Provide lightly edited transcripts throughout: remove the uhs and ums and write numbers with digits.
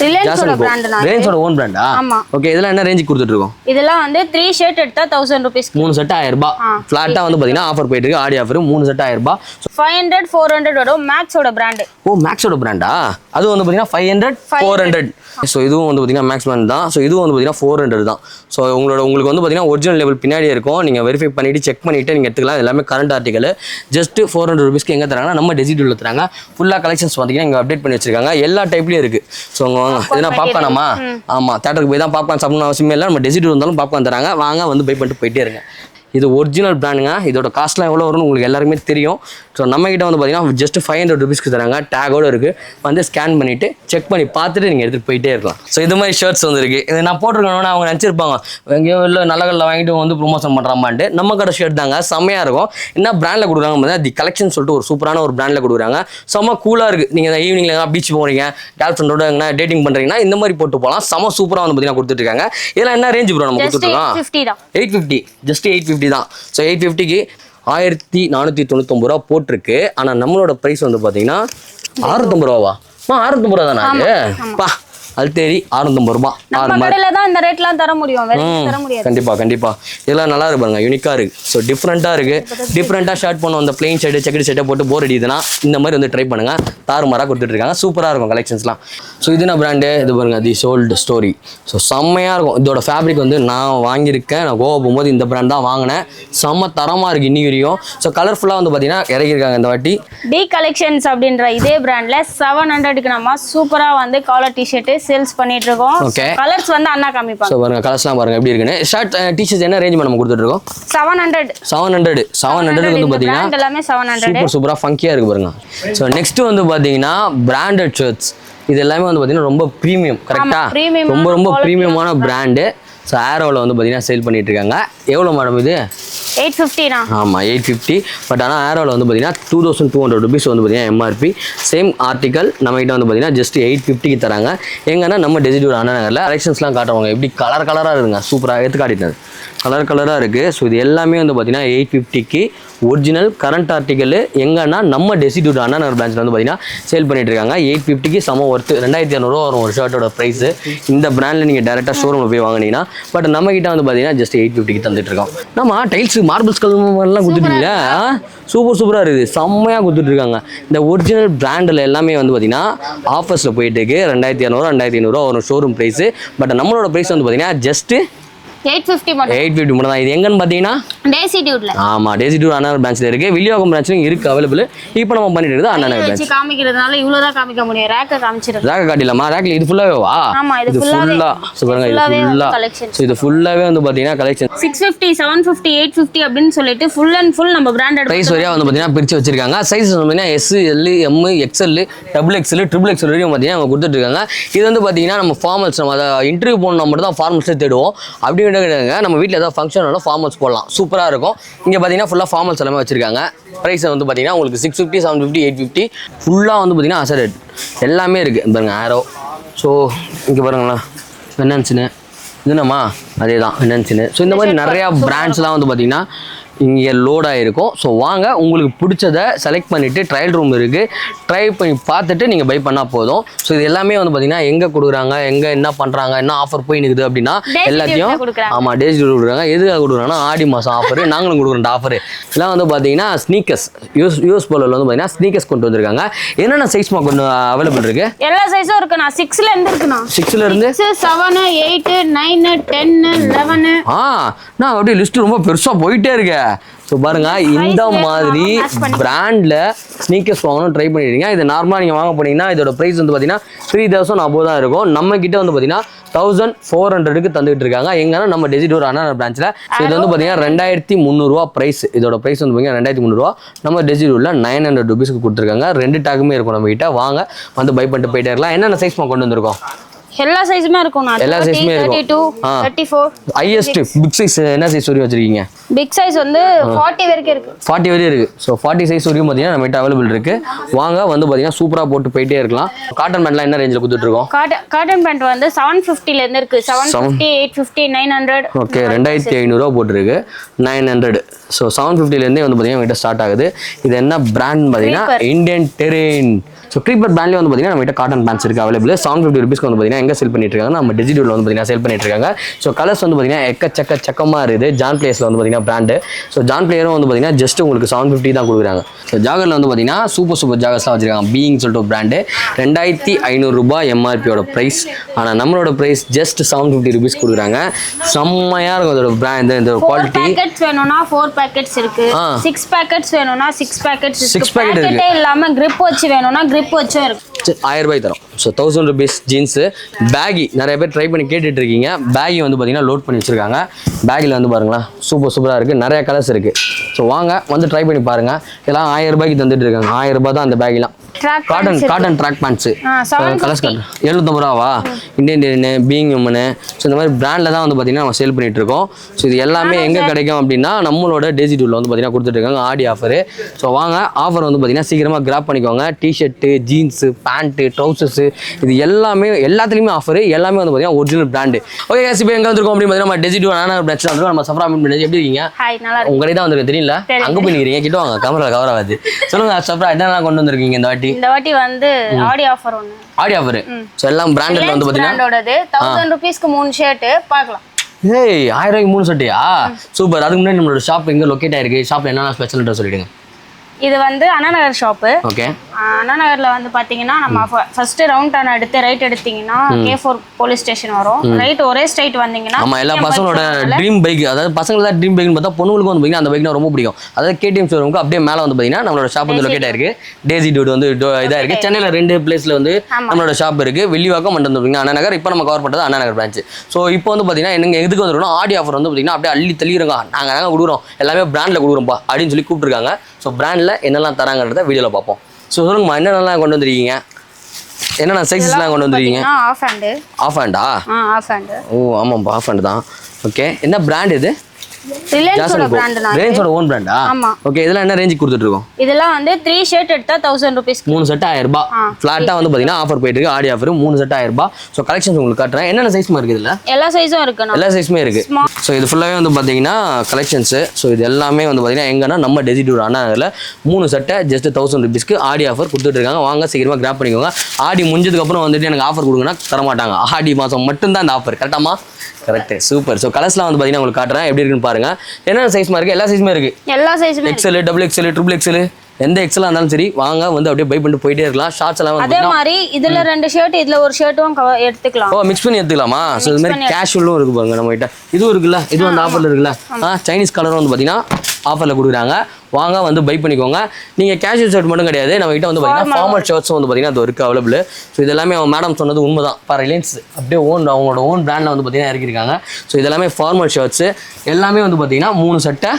ரிலையன்ஸோட own பிராண்டா? Okay, இதெல்லாம் என்ன ரேஞ்சுக்கு கொடுத்துட்டு இருக்கோம்? இதெல்லாம் வந்து 3 ஷர்ட் எடுத்தா 1000 rupees. 3 செட் 1000 ரூபாய். ஃபிளாட்டா வந்து பாத்தீங்கன்னா ஆஃபர் போயிட்டு இருக்கு, ஆடி ஆஃபர் 3 செட் 1000 ரூபாய். 500 400 வரும். மேக்ஸோட பிராண்ட். ஓ, மேக்ஸோட பிராண்டா? அது வந்து பாத்தீங்கன்னா 500 400. ஸோ இதுவும் வந்து பார்த்தீங்கன்னா மேக்ஸ் பிராண்ட் தான். ஸோ இதுவும் வந்து பார்த்தீங்கன்னா 400 தான். ஸோ உங்களுக்கு வந்து பார்த்தீங்கன்னா ஒரிஜினல் லேபிள் பின்னாடியே இருக்கும். நீங்கள் வெரிஃபை பண்ணிவிட்டு செக் பண்ணிவிட்டு நீங்கள் எடுத்துக்கலாம். எல்லாமே கரண்ட் ஆர்டிகல். ஜஸ்ட் 400 ரூபீஸ்க்கு எங்கே தராங்கன்னா நம்ம டெசிடியூவில் தராங்க. ஃபுல்லாக கலெக்ஷன்ஸ் பார்த்தீங்கன்னா இங்கே அப்டேட் பண்ணி வச்சிருக்காங்க. எல்லா டைப்லேயும் இருக்குது. ஸோ எதுனா பாப்கார்னாமா? ஆமாம், தேட்டருக்கு போய் தான் பாப்கார்ன் சாப்பிடணும் அவசியமே இல்லை. நம்ம டெசிடியூ இருந்தாலும் பாப்கார்ன் தராங்க. வாங்க வந்து பை பண்ணிட்டு போயிட்டே இருங்க. இது ஒரிஜினல் பிராண்டுங்க. இதோட காஸ்ட்லாம் எவ்வளோ வரும்னு உங்களுக்கு எல்லாருமே தெரியும். ஸோ நம்மகிட்ட வந்து பார்த்தீங்கன்னா ஜஸ்ட் 500 ரூபீஸ்க்கு தராங்க. டேகோடு இருக்குது. வந்து ஸ்கேன் பண்ணிவிட்டு செக் பண்ணி பார்த்துட்டு நீங்கள் எடுத்துகிட்டு போயிட்டே இருக்கலாம். ஸோ இது மாதிரி ஷர்ட்ஸ் வந்துருக்கு. இது நான் போட்டிருக்கணும்னா அவங்க நினச்சிருப்பாங்க எங்கேயோ இல்லை நல்ல கல்லில் வாங்கிட்டு வந்து ப்ரொமோஷன் பண்ணுறாமான்ட்டு. நம்ம கடை ஷர்ட் தாங்க, செம்மையாக இருக்கும். என்ன பிராண்டில் கொடுக்குறாங்க பார்த்தீங்கன்னா தி கலெக்ஷன் சொல்லிட்டு ஒரு சூப்பரான ஒரு பிராண்டில் கொடுக்குறாங்க. செம்ம கூலாக இருக்குது. நீங்கள் ஈவினிங்கில் எதாவது பீச் போகிறீங்க, கேர்ள் ஃப்ரெண்டோட எங்கன்னா டேட்டிங் பண்ணுறீங்கன்னா இந்த மாதிரி போட்டு போகலாம். செம்ம சூப்பராக வந்து பார்த்தீங்கன்னா கொடுத்துட்ருக்காங்க. இதெல்லாம் என்ன ரேஞ்ச் ப்ரோ நம்ம கொடுத்துட்ருக்கோம்? 850. ஜஸ்ட் 850 தான். ஸோ 850க்கு 1499 ரூபா போட்டிருக்கு. ஆனால் நம்மளோட ப்ரைஸ் வந்து பார்த்தீங்கன்னா 650 ரூபாவா? 650 ரூபா தானே அது? பா, அது தேடி 650 ரூபா. கண்டிப்பா இதெல்லாம் நல்லா இருக்கு பாருங்க, யூனிக்கா இருக்கு. ஸோ டிஃப்ரெண்டாக இருக்கு. டிஃப்ரெண்டாக ஷர்ட் பண்ணுவோம். அந்த பிளெயின் ஷர்ட் செக்கடி ஷர்ட்டை போட்டு போர் அடிக்குதுன்னா இந்த மாதிரி வந்து ட்ரை பண்ணுங்க. தாறுமாறாக கொடுத்துட்டு இருக்காங்க. சூப்பராக இருக்கும் கலெக்ஷன்ஸ்லாம். ஸோ இது என்ன பிராண்டு? இது பாருங்க, தி சோல்டு ஸ்டோரி. ஸோ செம்மையாக இருக்கும். இதோட ஃபேப்ரிக் வந்து நான் வாங்கியிருக்கேன். நான் கோவா போகும்போது இந்த பிராண்ட் தான் வாங்கினேன். செம்ம தரமாக இருக்கு இன்னி வரையும். ஸோ கலர்ஃபுல்லாக வந்து பார்த்தீங்கன்னா இறக்கிருக்காங்க இந்த வாட்டி. டி கலெக்ஷன்ஸ் அப்படின்ற இதே பிராண்ட்ல 700க்கு நம்ம சூப்பராக வந்து காலர் டிஷர்ட் சேல்ஸ் பண்ணிட்டு இருக்கோம். ஓகே, கலர்ஸ் வந்து அண்ணா காமிப்பாங்க. சோ பாருங்க, கலர்ஸ்லாம் பாருங்க எப்படி இருக்குன்னு. ஷர்ட் டி-ஷர்ட்ஸ் என்ன ரேஞ்ச் நம்ம கொடுத்துட்டு இருக்கோம்? 700 வந்து பாத்தீங்கன்னா எல்லாமே 700. சூப்பரா ஃபங்கியா இருக்கு பாருங்க. சோ நெக்ஸ்ட் வந்து பாத்தீங்கன்னா பிராண்டட் ஷர்ட்ஸ். இது எல்லாமே வந்து பாத்தீங்கன்னா ரொம்ப பிரீமியம். கரெக்ட்டா? ரொம்ப பிரீமியமான பிராண்ட். ஸோ ஆரோவில் வந்து பார்த்தீங்கன்னா சேல் பண்ணிட்டு இருக்காங்க. எவ்வளோ மேடம் இது? 850 தான். ஆமாம், 850. பட் ஆனால் ஆரோவில் வந்து பார்த்தீங்கன்னா 2200 ரூபீஸ் வந்து பார்த்தீங்கன்னா எம்ஆர்பி. சேம் ஆர்டிக்கல் நம்மகிட்ட வந்து பார்த்தீங்கன்னா ஜஸ்ட் 850க்கு தராங்க. எங்கன்னா நம்ம டெசிடியூர் அண்ணா நகரில் கலெக்ஷன்ஸ்லாம் காட்டுவாங்க. எப்படி கலராக இருக்குங்க, சூப்பராக எடுத்து காட்டிட்டது. கலராக இருக்குது. ஸோ இது எல்லாமே வந்து பார்த்தீங்கன்னா 850க்கு ஒரிஜினல் கரண்ட் ஆர்டிக்கல். எங்கன்னா நம்ம டெசிடியூர் அண்ணா நகர் பிரான்ச்சில் வந்து பார்த்தீங்கன்னா சேல் பண்ணிட்டு இருக்காங்க. 850க்கு சம ஒர்த்து. 2200 ரூபா வரும் ஒரு ஷர்ட்டோட ப்ரைஸு. இந்த பிராண்டில் நீங்கள் டேரெக்டாக ஷோரூமில் போய் வாங்கினீங்கன்னா. பட் நம்ம கிட்ட வந்து பார்த்தீங்கன்னா ஜஸ்ட் 850க்கு தந்துட்டு இருக்கோம். நம்ம டைல்ஸ் மார்பிள்ஸ் கல்லாம் கொடுத்துட்டீங்களா? சூப்பராக இருக்குது. செம்மையாக கொடுத்துட்ருக்காங்க. இந்த ஒரிஜினல் பிராண்டில் எல்லாமே வந்து பார்த்தீங்கன்னா ஆஃபர்ஸில் போயிட்டு இருக்கு. 2200 2500 ரூபா வரும் ஷோரூம் ப்ரைஸு. பட் நம்மளோட ப்ரைஸ் வந்து பார்த்தீங்கன்னா ஜஸ்ட்டு 850 மட்டும் தான். இது எங்கன்னு பார்த்தீங்கன்னா டெசிடியூர்ல. ஆமாம், டெசிடியூர் அண்ணா பிரான்ச்சில் இருக்குது. வில்லிவாக்கம் பிரான்ச்லையும் இருக்குது அவைலபிள். இப்போ நம்ம பண்ணிட்டு இருக்குது அண்ணா பிரான்ச். காமிக்கிறதுனால இவ்வளோ தான் காமிக்க முடியும். ரேக்கை காமிச்சிருக்கு. ரேக்கை காட்டிடலாமா? ரேக்கில் இது ஃபுல்லாகவே வா. ஆமாம், இது ஃபுல்லாக. ஸோ பாருங்க, இது ஃபுல்லாக. ஸோ இது ஃபுல்லாகவே வந்து பார்த்தீங்கன்னா கலெக்ஷன் 650 750 850 அப்படின்னு சொல்லிட்டு ஃபுல் அண்ட் ஃபுல் நம்ம பிராண்டட் ப்ரைஸ் வரையா வந்து பார்த்தீங்கன்னா பிரித்து வச்சிருக்காங்க. சைஸ் வந்து பார்த்தீங்கன்னா S, L, M, XL, XXL, XXL வரையும் பார்த்தீங்கன்னா அவங்க கொடுத்துட்ருக்காங்க. இது வந்து பார்த்தீங்கன்னா நம்ம ஃபார்மல்ஸ், நம்ம அதை இன்டர்வியூ போகணும் மட்டும் தான் ஃபார்மல்ஸே தேடுவோம். அப்படி கிடையாதுங்க. நம்ம வீட்டில் ஏதாவது ஃபங்க்ஷனால ஃபார்மல்ஸ் போடலாம். சூப்பராக இருக்கும். இங்கே பார்த்தீங்கன்னா ஃபுல்லாக ஃபார்மல்ஸ் எல்லாமே வச்சிருக்காங்க. ப்ரைஸ் வந்து பார்த்தீங்கன்னா உங்களுக்கு 650 750 850 ஃபுல்லாக வந்து பார்த்தீங்கன்னா அசடட் எல்லாமே இருக்குது. பாருங்க ஆரோ. ஸோ இங்கே பாருங்களேன், வென்னன்ஸுன்னு இதுனம்மா அதே தான் வென்னன்ஸுன்னு. ஸோ இந்த மாதிரி நிறையா பிராண்ட்ஸ்லாம் வந்து பார்த்தீங்கன்னா இங்கே லோடாக இருக்கும். ஸோ வாங்க, உங்களுக்கு பிடிச்சதை செலக்ட் பண்ணிவிட்டு ட்ரையல் ரூம் இருக்குது, ட்ரை பண்ணி பார்த்துட்டு நீங்கள் பை பண்ணால் போதும். ஸோ இது எல்லாமே வந்து பார்த்தீங்கன்னா எங்கே கொடுக்குறாங்க, எங்கே என்ன பண்ணுறாங்க, என்ன ஆஃபர் போய் நிற்குது அப்படின்னா எல்லாத்தையும். ஆமாம், டெசிடியூர் கொடுக்குறாங்க. எதுக்காக கொடுக்குறாங்கன்னா ஆடி மாதம் ஆஃபர், நாங்களும் கொடுக்குறோம் ஆஃபர். இதெல்லாம் வந்து பார்த்தீங்கன்னா ஸ்னீக்கர்ஸ் யூஎஸ் போலில் வந்து பார்த்தீங்கன்னா ஸ்னீக்கர்ஸ் கொண்டு வந்திருக்காங்க. என்னென்ன சைஸ்மா கொண்டு அவைலபிள் இருக்குது? எல்லா சைஸும் இருக்குண்ணா. 6லேருந்து இருக்குண்ணா. 6லேருந்து 7 8 9 10 11. நான் அப்படியே லிஸ்ட்டு ரொம்ப பெருசாக போயிட்டே இருக்கேன். ஸோ பாருங்க, இந்த மாதிரி பிராண்டில் ஸ்னீக்கர்ஸ் வாங்கணும் ட்ரை பண்ணிடுறீங்க. இது நார்மலாக நீங்கள் வாங்க போனீங்கன்னா இதோட ப்ரைஸ் வந்து பார்த்தீங்கன்னா 3000 above தான் இருக்கும். நம்ம கிட்ட வந்து பார்த்தீங்கன்னா 1400க்கு தந்துட்டு இருக்காங்க. எங்கன்னா நம்ம டெசிடியூர் அண்ணா பிரான்ச்சில். ஸோ இது வந்து பார்த்தீங்கன்னா 2300 ரூபா ப்ரைஸ். இதோட ப்ரைஸ் வந்து பார்த்தீங்கன்னா 2300 ரூபா. நம்ம டெசிடியூரில் 900 ரூபீஸ்க்கு கொடுத்துருக்காங்க. 2 டேக்குமே இருக்கும் நம்ம கிட்ட. வாங்க வந்து பை பண்ணிட்டு போயிட்டே இருக்கலாம். என்னென்ன சைஸ் கொண்டு வந்திருக்கோம்? எல்லா சைஸுமே இருக்கும். எல்லா சைஸுமே இருக்கும். 32 34 ஹையஸ்ட் பிக் சைஸ் என்ன சைஸ் வரையும் வச்சிருக்கீங்க? பிக் சைஸ் வந்து 40 வரைக்கும் இருக்கு. 40 வரையும் இருக்கு. ஸோ 40 சைஸ் வரையும் பார்த்தீங்கன்னா நம்ம கிட்ட அவைலபிள் இருக்கு. வாங்க வந்து பார்த்தீங்கன்னா சூப்பராக போட்டு போயிட்டே இருக்கலாம். காட்டன் பேண்ட்லாம் என்ன ரேஞ்சில் கொடுத்துட்டு இருக்கோம்? காட்டன் பேண்ட் வந்து 750லேருந்து இருக்கு. 750 850 900. ஓகே, 2500 ரூபா போட்டுருக்கு. 900. ஸோ 750லேருந்தே வந்து பார்த்தீங்கன்னா கிட்ட ஸ்டார்ட் ஆகுது. இது என்ன பிராண்ட் பார்த்தீங்கன்னா இந்தியன் டெரெயின். ஸோ க்ரீப்பர் பிராண்ட்லேயே வந்து பார்த்தீங்கன்னா நம்மகிட்ட காட்டன் பேண்ட்ஸ் இருக்குது அவைலபிள் 750 ருபீஸ்க்கு வந்து பார்த்தீங்கன்னா எங்கே சேல் பண்ணிட்டு இருக்காங்க நம்ம டிஜிட்டலில் வந்து பார்த்தீங்கன்னா சேல் பண்ணிட்டு இருக்காங்க ஸோ கலர்ஸ் வந்து பார்த்தீங்கன்னா சக்கமாக இருக்குது ஜான் பிளேஸில் வந்து பார்த்தீங்கன்னா பிராண்டு ஸோ ஜான் பிளேயரும் வந்து பார்த்தீங்கன்னா ஜஸ்ட் உங்களுக்கு 750 தான் கொடுக்குறாங்க ஸோ ஜாகரில் வந்து பார்த்தீங்கன்னா சூப்பர் ஜாகர்ஸ்லாம் வச்சிருக்காங்க பீயிங் சொல்லிட்டு பிராண்டு 2500 ரூபாய் எம்ஆர்பியோட ப்ரைஸ் ஆனால் நம்மளோட ப்ரைஸ் ஜஸ்ட் 750 ருபீஸ் கொடுக்குறாங்க செம்மையாக இருக்கும் அதோட பிராண்ட் இந்த குவாலிட்டி பேக்கெட்ஸ் வேணும்னா 4 பேக்கெட்ஸ் இருக்கு 6 பேக்கெட்ஸ் வேணும்னா 6 பேக்கெட்ஸ் இருக்கு 6 packet பேக்கெட்டே இல்லாம grip வச்சு வேணும்னா grip வச்சும் இருக்கு 1000 ரூபாய் தரும் ஸோ 1000 ருபீஸ் ஜீன்ஸு பேகி நிறைய பேர் ட்ரை பண்ணி கேட்டுட்டு இருக்கீங்க பேகி வந்து பார்த்தீங்கன்னா லோட் பண்ணி வச்சிருக்காங்க பேக்கில் வந்து பாருங்களேன் சூப்பராக இருக்குது நிறைய கலர்ஸ் இருக்குது ஸோ வாங்க வந்து ட்ரை பண்ணி பாருங்கள் இதெல்லாம் 1000 ரூபாய்க்கு தந்துட்டு இருக்காங்க 1000 ரூபாய் தான் அந்த பேக்லாம் காட்டன் ட்ராக் பேண்ட்ஸு கலர்ஸ் 750 ரூபாவா இந்தியன் பீயிங் உமனு ஸோ இந்த மாதிரி பிராண்டில் தான் வந்து பார்த்தீங்கன்னா நம்ம சேல் பண்ணிட்டு இருக்கோம் ஸோ இது எல்லாமே எங்கே கிடைக்கும் அப்படின்னா நம்மளோட டேஜி டூலில் வந்து பார்த்தீங்கன்னா கொடுத்துட்ருக்காங்க ஆடி ஆஃபரு ஸோ வாங்க ஆஃபர் வந்து பார்த்தீங்கன்னா சீக்கிரமாக கிராப் பண்ணிக்கோங்க டிஷர்ட்டு ஜீன்ஸு பேண்ட்டு ட்ரௌசர்ஸு இது எல்லாமே எல்லாத்துலேயுமே ஆஃபர் எல்லாமே வந்து பார்த்தீங்கன்னா ஒரிஜினல் பிராண்டு ஓகே கேஸ் இப்போ எங்கே வந்துருக்கோம் அப்படின்னு பார்த்தீங்கன்னா நம்ம டெஜி டூ பிரான்ச்சில் வந்துருக்கோம் நம்ம சஃப்ரா மீன் எப்படி இருக்கீங்க ஹாய் நல்லா இருக்கு உங்களே தான் வந்துருக்கு தெரியல அங்கே போய் நிற்கிறீங்க கிட்ட வாங்க கேமரா கவர் ஆகாது சொல்லுங்க சஃப்ரா என்னெல்லாம் கொண்டு வந்திருக்கீங்க இந்த வாட்டி வந்து ஆடி ஆஃபர் ஒன்று ஆடி ஆஃபர் ஸோ எல்லாம் பிராண்டட்ல வந்து பார்த்தீங்கன்னா 1000 ரூபீஸ்க்கு 3 ஷர்ட் பார்க்கலாம் ஏய் 1000 ரூபாய்க்கு 3 ஷர்ட்டியா சூப்பர் அதுக்கு முன்னாடி நம்மளோட ஷாப் எங்கே லொக்கேட் ஆயிருக்கு ஷாப்ல என்னென்ன ஸ்பெஷல்ன்ற சொல்லிடுங்க இது வந்து அண்ணா நகர் ஷாப்பு ஓகே அண்ணா நகர்ல வந்து பாத்தீங்கன்னா நம்ம ஃபர்ஸ்ட் ரவுண்ட் டர்ன் எடுத்து ரைட் எடுத்தீங்கன்னா K4 போலீஸ் ஸ்டேஷன் வரும் ரைட் ஒரே ஸ்ட்ரைட் வந்தீங்கன்னா ஆமா எல்லா பசங்களோட ட்ரீம் பைக் அதாவது பசங்களோட ட்ரீம் பைக்னு பார்த்தா பொண்ணுங்களுக்கு வந்து பாத்தீங்கன்னா அந்த பைக்னா ரொம்ப பிடிக்கும் அதாவது KTM ஷோரூமுக்கு அப்படியே மேல வந்து பாத்தீங்கன்னா நம்மளோட ஷாப் வந்து லொக்கேட் ஆயிருக்கு டேசி டூட் வந்து இதா இருக்கு சென்னையில 2 பிளேஸ்ல வந்து நம்மளோட ஷாப் இருக்கு வில்லிவாக்கம் மட்டும் வந்து அண்ணா நகர் இப்போ நம்ம கவர் பண்றது அண்ணா நகர் பிரான்ச் ஸோ இப்போ வந்து பாத்தீங்கன்னா என்னங்க எதுக்கு வந்துருக்கோம் ஆடி ஆஃபர் வந்து பாத்தீங்கன்னா அப்படியே அள்ளி தள்ளிடுங்க நாங்க கொடுக்குறோம் எல்லாமே பிராண்ட்ல கொடுக்குறோம்ப்பா அப்படின்னு சொல்லி கூப்பிட்டுருக்காங்க ஸோ பிராண்ட்ல என்னெல்லாம் தராங்கன்றத வீடியோல பார்ப்போம் ஸோ சொல்லுங்கம்மா என்னென்னலாம் கொண்டு வந்திருக்கீங்க என்னென்ன சைஸஸ்லாம் கொண்டு வந்திருக்கீங்க ஆஃப் ஹேண்டா ஓ ஆமாம்ப்பா ஆஃப் ஹேண்ட் தான் ஓகே என்ன பிராண்ட் இது ரிலையன்ஸோட பிராண்ட் நான் ரிலையன்ஸோட ஓன் பிராண்டா ஆமா ஓகே இதெல்லாம் என்ன ரேஞ்சுக்கு கொடுத்துட்டு இருக்கோம் இதெல்லாம் வந்து 3 ஷர்ட் எடுத்தா 1000 ரூபீஸ் 3 செட் 1000 ரூபாய் ஃபிளாட்டா வந்து பாத்தீங்கன்னா ஆஃபர் போயிட்டு இருக்கு ஆடி ஆஃபர் 3 செட் 1000 ரூபாய் ஸோ கலெக்ஷன்ஸ் உங்களுக்கு காட்டுறேன் என்னென்ன சைஸ்மா இருக்குது இதுல எல்லா சைஸும் இருக்கு எல்லா சைஸுமே இருக்கு ஸோ இது ஃபுல்லாவே வந்து பாத்தீங்கன்னா கலெக்ஷன்ஸ் ஸோ இது எல்லாமே வந்து பாத்தீங்கன்னா எங்கன்னா நம்ம டெசிடூர் அண்ணா அதில் 3 செட்டை ஜஸ்ட் 1000 ருபீஸ்க்கு ஆடி ஆஃபர் கொடுத்துட்டு இருக்காங்க வாங்க சீக்கிரமா கிராப் பண்ணிக்கோங்க ஆடி முடிஞ்சதுக்கு அப்புறம் வந்துட்டு எனக்கு ஆஃபர் கொடுங்கன்னா தரமாட்டாங்க ஆடி மாசம் மட்டும்தான் இந்த ஆஃபர் கரெக்டாமா கரெக்ட் சூப்பர் ஸோ கலர்ஸ்லாம் வந்து பாத்தீங்கன்னா உங்களுக்கு காட்டுறேன் எப்படி இருக்குன்னு பாருங்க என்னென்ன சைஸ்மா இருக்கு எல்லா சைஸுமே இருக்கு எல்லா சைஸுமே XL XXL XXL எந்த எக்ஸலா இருந்தாலும் சரி வாங்க வந்து அப்படியே பை பண்ணிட்டு போயிட்டே இருக்கலாம் ஷார்ட்ஸ் எல்லாம் அதே மாதிரி இதுல 2 ஷர்ட் இதுல ஒரு ஷர்ட்டும் எடுத்துக்கலாம் ஓ மிக்ஸ் பண்ணி எடுத்துக்கலாமா ஸோ இது மாதிரி கேஷுவலும் இருக்கு பாருங்க நம்ம கிட்ட இதுவும் இருக்குல்ல இதுவும் அந்த ஆஃபர்ல இருக்குல்ல சைனீஸ் கலரும் வந்து பாத்தீங்கன்னா ஆஃபர்ல கொடுக்குறாங்க வாங்க வந்து பை பண்ணிக்கோங்க நீங்க கேஷுவல் ஷர்ட் மட்டும் கிடையாது நம்ம கிட்ட வந்து பாத்தீங்கன்னா ஃபார்மல் ஷர்ட்ஸும் வந்து பாத்தீங்கன்னா அது இருக்கு அவைலபிள் ஸோ இது எல்லாமே மேடம் சொன்னது உண்மைதான் இப்போ ரிலையன்ஸ் அப்படியே அவங்களோட ஓன் பிராண்ட்ல வந்து பாத்தீங்கன்னா இறக்கிருக்காங்க ஸோ இது எல்லாமே ஃபார்மல் ஷர்ட்ஸ் எல்லாமே வந்து பாத்தீங்கன்னா 3 செட்டை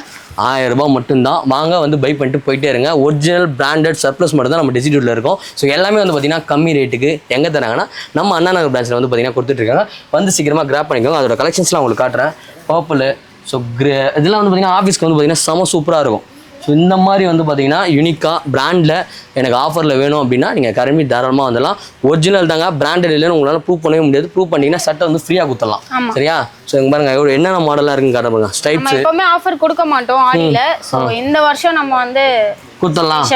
1000 ரூபாய் மட்டும்தான் வாங்க வந்து பை பண்ணிட்டு போயிட்டே இருங்க ஒரிஜினல் பிராண்டட் சர்ப்ளஸ் மட்டும் தான் நம்ம டெசிடியூட்ல இருக்கோம் ஸோ எல்லாமே வந்து பார்த்தீங்கன்னா கம்மி ரேட்டுக்கு எங்கே தராங்கன்னா நம்ம அண்ணா நகர் பிரான்ச்சில் வந்து பார்த்தீங்கன்னா கொடுத்துட்ருக்காங்க வந்து சீக்கிரமாக கிராப் பண்ணிக்கோங்க அதோட கலெக்ஷன்ஸ்லாம் உங்களுக்கு காட்டுறேன் பர்பிள் ஸோ இதெல்லாம் வந்து பார்த்தீங்கன்னா ஆஃபீஸ்க்கு வந்து பார்த்தீங்கன்னா செம சூப்பராக இருக்கும் ஸோ இந்த மாதிரி வந்து பார்த்தீங்கன்னா யூனிக்காக பிராண்டில் எனக்கு ஆஃபரில் வேணும் அப்படின்னா நீங்கள் கிளம்பி தாராளமாக வந்துடலாம் ஒரிஜினல் தாங்க பிராண்டட் இல்லைன்னு உங்களால் ப்ரூவ் பண்ணவே முடியாது ப்ரூவ் பண்ணிங்கன்னா சட்டை வந்து ஃப்ரீயாக கொடுத்துடலாம் சரியா ஸோ இங்கே பாருங்க எவ்வளோ என்னென்ன மாடலாக இருக்குன்னு காட்டுறாங்க ஸ்டைப்ஸ் எப்பவுமே ஆஃபர் கொடுக்க மாட்டோம் ஆடியில் ஸோ இந்த வருஷம் நம்ம வந்து கொடுத்துடலாம்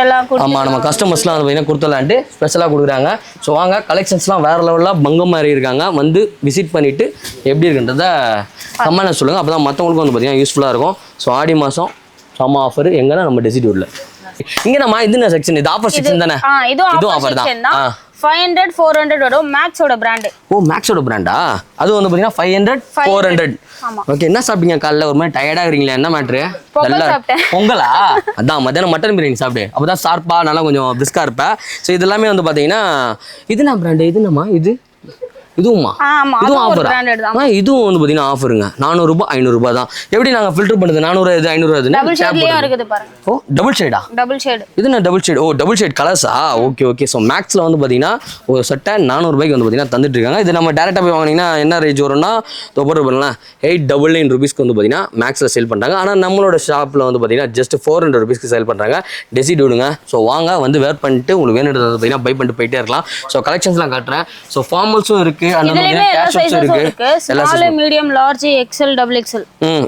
ஆமாம் நம்ம கஸ்டமர்ஸ்லாம் வந்து பார்த்தீங்கன்னா கொடுத்துடலான்ட்டு ஸ்பெஷலாக கொடுக்குறாங்க ஸோ வாங்க கலெக்ஷன்ஸ்லாம் வேறு லெவலில் பங்கம் மாதிரி இருக்காங்க வந்து விசிட் பண்ணிவிட்டு எப்படி இருக்குன்றத கமெண்ட்ல சொல்லுங்கள் அப்போ தான் மற்றவங்களுக்கும் வந்து பார்த்தீங்கன்னா யூஸ்ஃபுல்லாக இருக்கும் ஸோ ஆடி மாதம் செம்ம ஆஃபர் எங்கன்னா நம்ம டெசிடியூட்ல இங்க நம்ம இது என்ன செக்ஷன் இது ஆஃபர் செக்ஷன் தானே இதுவும் ஆஃபர் தான் 500 400 வரும் மேக்ஸோட பிராண்ட் ஓ மேக்ஸோட பிராண்டா அது வந்து பாத்தீங்கன்னா 500 400 ஓகே என்ன சாப்பிட்டீங்க காலைல ஒரு மாதிரி டயர்டா இருக்கீங்களா என்ன மேட்ரு பொங்கலா அதான் மத்தியானம் மட்டன் பிரியாணி சாப்பிடு அப்பதான் ஷார்ப்பா நல்லா கொஞ்சம் பிரிஸ்கா இருப்பேன் ஸோ இது எல்லாமே வந்து பாத்தீங்கன்னா இது என்ன பிராண்டு இது என்னம்மா இதுவுமா இதுவும் ஆஃபர் இதுவும் வந்து பாத்தீங்கன்னா ஆஃபருங்க 400 ரூபாய் 500 ரூபாய் தான் எப்படி நாங்க ஃபில்டர் பண்ணுது 400 இது 500 டபுள் ஷேட்லயே இருக்குது பாருங்க ஓ டபுள் ஷேடா டபுள் ஷேட் இது என்ன டபுள் ஷேட் ஓ டபுள் ஷேட் கலர்ஸா ஓகே ஓகே ஸோ மேக்ஸ்ல வந்து பாத்தீங்கன்னா ஒரு சட்டை 400 ரூபாய்க்கு வந்து பாத்தீங்கன்னா தந்துட்டு இருக்காங்க இது நம்ம டேரக்டா போய் வாங்கினீங்கன்னா என்ன ரேஞ்ச் வரும்னா போட்டு பண்ணலாம் 899 ருபீஸ்க்கு வந்து பாத்தீங்கன்னா மேக்ஸ்ல சேல் பண்றாங்க ஆனா நம்மளோட ஷாப்ல வந்து பாத்தீங்கன்னா ஜஸ்ட் 400 ருபீஸ்க்கு சேல் பண்றாங்க டெசிடியூடுங்க ஸோ வாங்க வந்து வேர் பண்ணிட்டு உங்களுக்கு வேணுன்றது பாத்தீங்கன்னா பை பண்ணிட்டு போயிட்டே இருக்கலாம் ஸோ கலெக்ஷன்ஸ்லாம் காட்டுறேன் ஸோ ஃபார்மல்ஸும் இருக்கு அந்த இதுலயுமே எல்லா கேஷ் சைஸஸும் இருக்கு இருக்கு. Small, medium, large, XL, double XL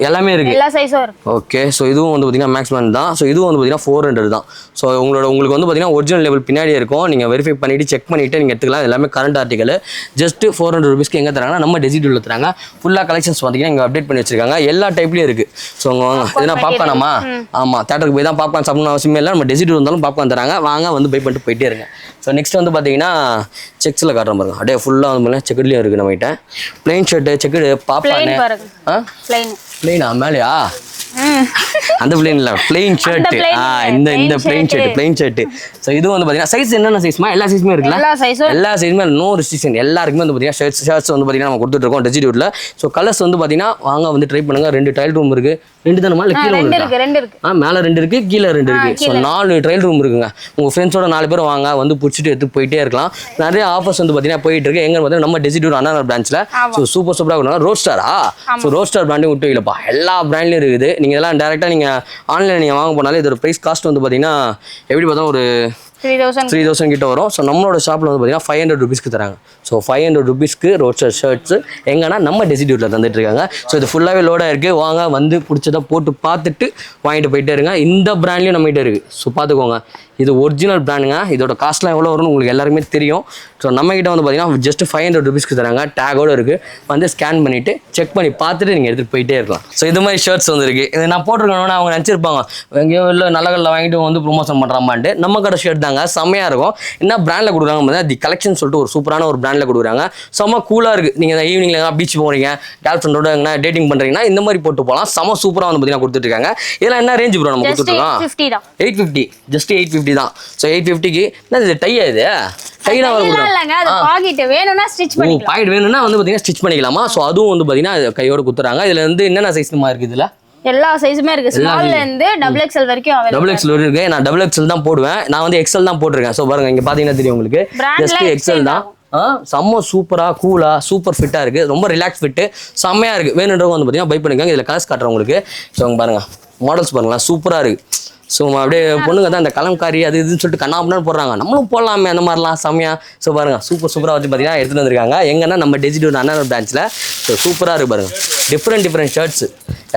எல்லாமே இருக்கு. எல்லா சைஸும் இருக்கு. ஓகே, ஸோ இதுவும் வந்து பார்த்தீங்கன்னா மேக்ஸ் பிராண்ட் தான். ஸோ இதுவும் வந்து பார்த்தீங்கன்னா 400 தான். ஸோ உங்களுக்கு வந்து பார்த்தீங்கன்னா ஒரிஜினல் லேபிள் பின்னாடியே இருக்கும். நீங்கள் வெரிஃபை பண்ணிட்டு செக் பண்ணிட்டு நீங்கள் எடுத்துக்கலாம். எல்லாமே கரண்ட் ஆர்டிகல். ஜஸ்ட் 400 ருபீஸ்க்கு எங்கே தராங்கன்னா நம்ம டெசிடியூல தராங்க. ஃபுல்லாக கலெக்ஷன்ஸ் பார்த்தீங்கன்னா இங்கே அப்டேட் பண்ணி வச்சிருக்காங்க. எல்லா டைப்லேயும் இருக்கு. ஸோ வாங்க, இதுனா பாப்கார்னாமா? ஆமாம், தேட்டருக்கு போய் தான் பாப்கார்ன் சாப்பிடணும் அவசியமே இல்லை. நம்ம டெசிடியூ இருந்தாலும் பாப்கார்ன் தராங்க. வாங்க வந்து பை பண்ணிட்டு போயிட்டே இருங்க. ஸோ நெக்ஸ்ட் வந்து பார்த்தீங்கன்னா செக்ஸில் காட்டுற பாருங்க. அப்படியே ஃபுல்லாக வந்து செக்குட்லேயும் இருக்குது நம்மகிட்ட. Plain shirt, checked, popcorn. பிளெயினா மேலையா? அந்த பிளெயின் இல்லை, பிளெயின் ஷர்ட். இந்த பிளெயின் ஷர்ட். ஸோ இது வந்து பார்த்தீங்கன்னா சைஸ் என்னென்ன சைஸ்மா? எல்லா சைஸுமே இருக்குல்ல? எல்லா சைஸுமே நோ ரெஸ்ட்ரிக்ஷன். எல்லாருக்குமே வந்து பார்த்தீங்கன்னா ஷர்ட்ஸ் வந்து பார்த்தீங்கன்னா நம்ம கொடுத்துட்ருக்கோம் டெசிடியூட்ல. ஸோ கலர்ஸ் வந்து பார்த்தீங்கன்னா வாங்க வந்து ட்ரை பண்ணுங்க. 2 ட்ரையல் ரூம் இருக்கு. 2 தானமா இல்லை கீழே ஒன்று இருக்கா? மேலே 2 இருக்கு, கீழே 2 இருக்கு. ஸோ 4 ட்ரையல் ரூம் இருக்குங்க. உங்கள் ஃப்ரெண்ட்ஸோட 4 பேர் வாங்க, வந்து பிடிச்சிட்டு எடுத்து போயிட்டே இருக்கலாம். நிறைய ஆஃபர்ஸ் வந்து பார்த்தீங்கன்னா போயிட்டு இருக்கு. எங்க பார்த்தீங்கன்னா நம்ம டெசிடியூட் அண்ணா பிரான்ச்சில். ஸோ சூப்பராக கொடுங்க. ரோஸ்டாரா? ஸோ ரோஸ்டார் பிராண்டும் விட்டு இல்லைப்பா, எல்லா பிராண்ட்லையும் இருக்குது. நீங்கள் எல்லாம் டேரெக்டாக நீங்கள் ஆன்லைனில் நீங்கள் வாங்க போனாலே இதோட ப்ரைஸ் காஸ்ட் வந்து பார்த்தீங்கன்னா எப்படி பார்த்தா ஒரு 3000 கிட்ட வரும். ஸோ நம்மளோட ஷாப்பில் வந்து பார்த்தீங்கன்னா 500 ருபீஸ்க்கு தராங்க. ஸோ 500 ருபீஸ்க்கு ரோஸ்டர் ஷர்ட்ஸ் எங்கன்னா நம்ம டெசிடியூட்டில் தந்துட்டு இருக்காங்க. ஸோ இது ஃபுல்லாகவே லோடாக இருக்குது. வாங்க வந்து பிடிச்சதை போட்டு பார்த்துட்டு வாங்கிட்டு போயிட்டே இருங்க. இந்த பிராண்ட்லேயும் நம்மகிட்ட இருக்குது. ஸோ பார்த்துக்கோங்க, இது ஒரிஜினல் பிராண்டுங்க. இதோட காஸ்ட்லாம் எவ்வளோ வரும்னு உங்களுக்கு எல்லாருமே தெரியும். ஸோ நம்மகிட்ட வந்து பார்த்தீங்கன்னா ஜஸ்ட் 500 ருபீஸ்க்கு தராங்க. டேகோடு இருக்குது. வந்து ஸ்கேன் பண்ணிவிட்டு செக் பண்ணி பார்த்துட்டு நீங்கள் எடுத்துகிட்டு போயிட்டே இருக்கலாம். ஸோ இது மாதிரி ஷர்ட்ஸ் வந்துருக்கு. இது நான் போட்டிருக்கேன்னா அவங்க நினச்சிருப்பாங்க எங்கேயோ இல்லை நல்ல கல்லில் வாங்கிட்டு வந்து ப்ரொமோஷன் பண்ணுறாமான்ட்டு. நம்ம கடை ஷர்ட் தாங்க, செம்மையாக இருக்கும். என்ன பிராண்டில் கொடுக்குறாங்க பார்த்தா தி கலெக்ஷன் சொல்லிட்டு ஒரு சூப்பரான ஒரு பிராண்டில் கொடுக்குறாங்க. செம்ம கூலாக இருக்குது. நீங்கள் ஈவினிங்கில் பீச் போகிறீங்க, கேர்ள் ஃப்ரெண்டோட எங்கன்னா டேட்டிங் பண்ணுறீங்கன்னா இந்த மாதிரி போட்டு போகலாம். செம்ம சூப்பராக வந்து பார்த்தீங்கன்னா கொடுத்துட்ருக்காங்க. இதெல்லாம் என்ன ரேஞ்சு ப்ரோ நம்ம கொடுத்துட்ருக்கோம்? 850. ஜஸ்ட் 850 தான். ஸோ 850க்கு என்ன இது டையா? இது டைலாம் பாக்கெட் வேணும்னா ஸ்டிட்ச் பண்ணிக்கலாம். பாக்கெட் வேணும்னா வந்து பார்த்தீங்கன்னா ஸ்டிச் பண்ணிக்கலாமா? ஸோ அதுவும் வந்து பார்த்தீங்கன்னா கையோட கொடுத்துறாங்க. இதில் வந்து என்னென்ன சைஸ்மா இருக்குது? இதில் எல்லா சைஸுமே இருக்கு. ஸ்மால்ல இருந்து டபுள் எக்ஸ்எல் வரைக்கும் அவைலபிள். டபுள் எக்ஸ்எல் இருக்கு. நான் டபுள் எக்ஸ்எல் தான் போடுவேன். நான் வந்து எக்ஸ்எல் தான் போட்டிருக்கேன். ஸோ பாருங்க, இங்க பாத்தீங்கன்னா தெரியும் உங்களுக்கு. ஜஸ்ட் எக்ஸ்எல் தான். செம்ம சூப்பரா கூலா சூப்பர் ஃபிட்டா இருக்கு. ரொம்ப ரிலாக்ஸ் ஃபிட்டு, செம்மையா இருக்கு. வேணுன்றவங்க வந்து பார்த்தீங்கன்னா பை பண்ணிக்கோங்க. இதில் கலர்ஸ் காட்டுறேன் உங்களுக்கு. ஸோ பாருங்க, மாடல்ஸ் பாருங்களேன், சூப்பரா இருக்கு. ஸோ அப்படியே பொண்ணுங்க தான் இந்த கலம்காரி அது இதுன்னு சொல்லிட்டு கண்ணாப்புன்னு போடுறாங்க. நம்மளும் போடலாமே அந்த மாதிரிலாம் செம்மையா. ஸோ பாருங்க, சூப்பராக வச்சு பார்த்தீங்கன்னா எடுத்துகிட்டு வந்திருக்காங்க. எங்கன்னா நம்ம டெசிடியூட் அண்ணா பிரான்ச்சில். ஸோ சூப்பராக இருக்கு பாருங்க. டிஃப்ரெண்ட் ஷர்ட்ஸ்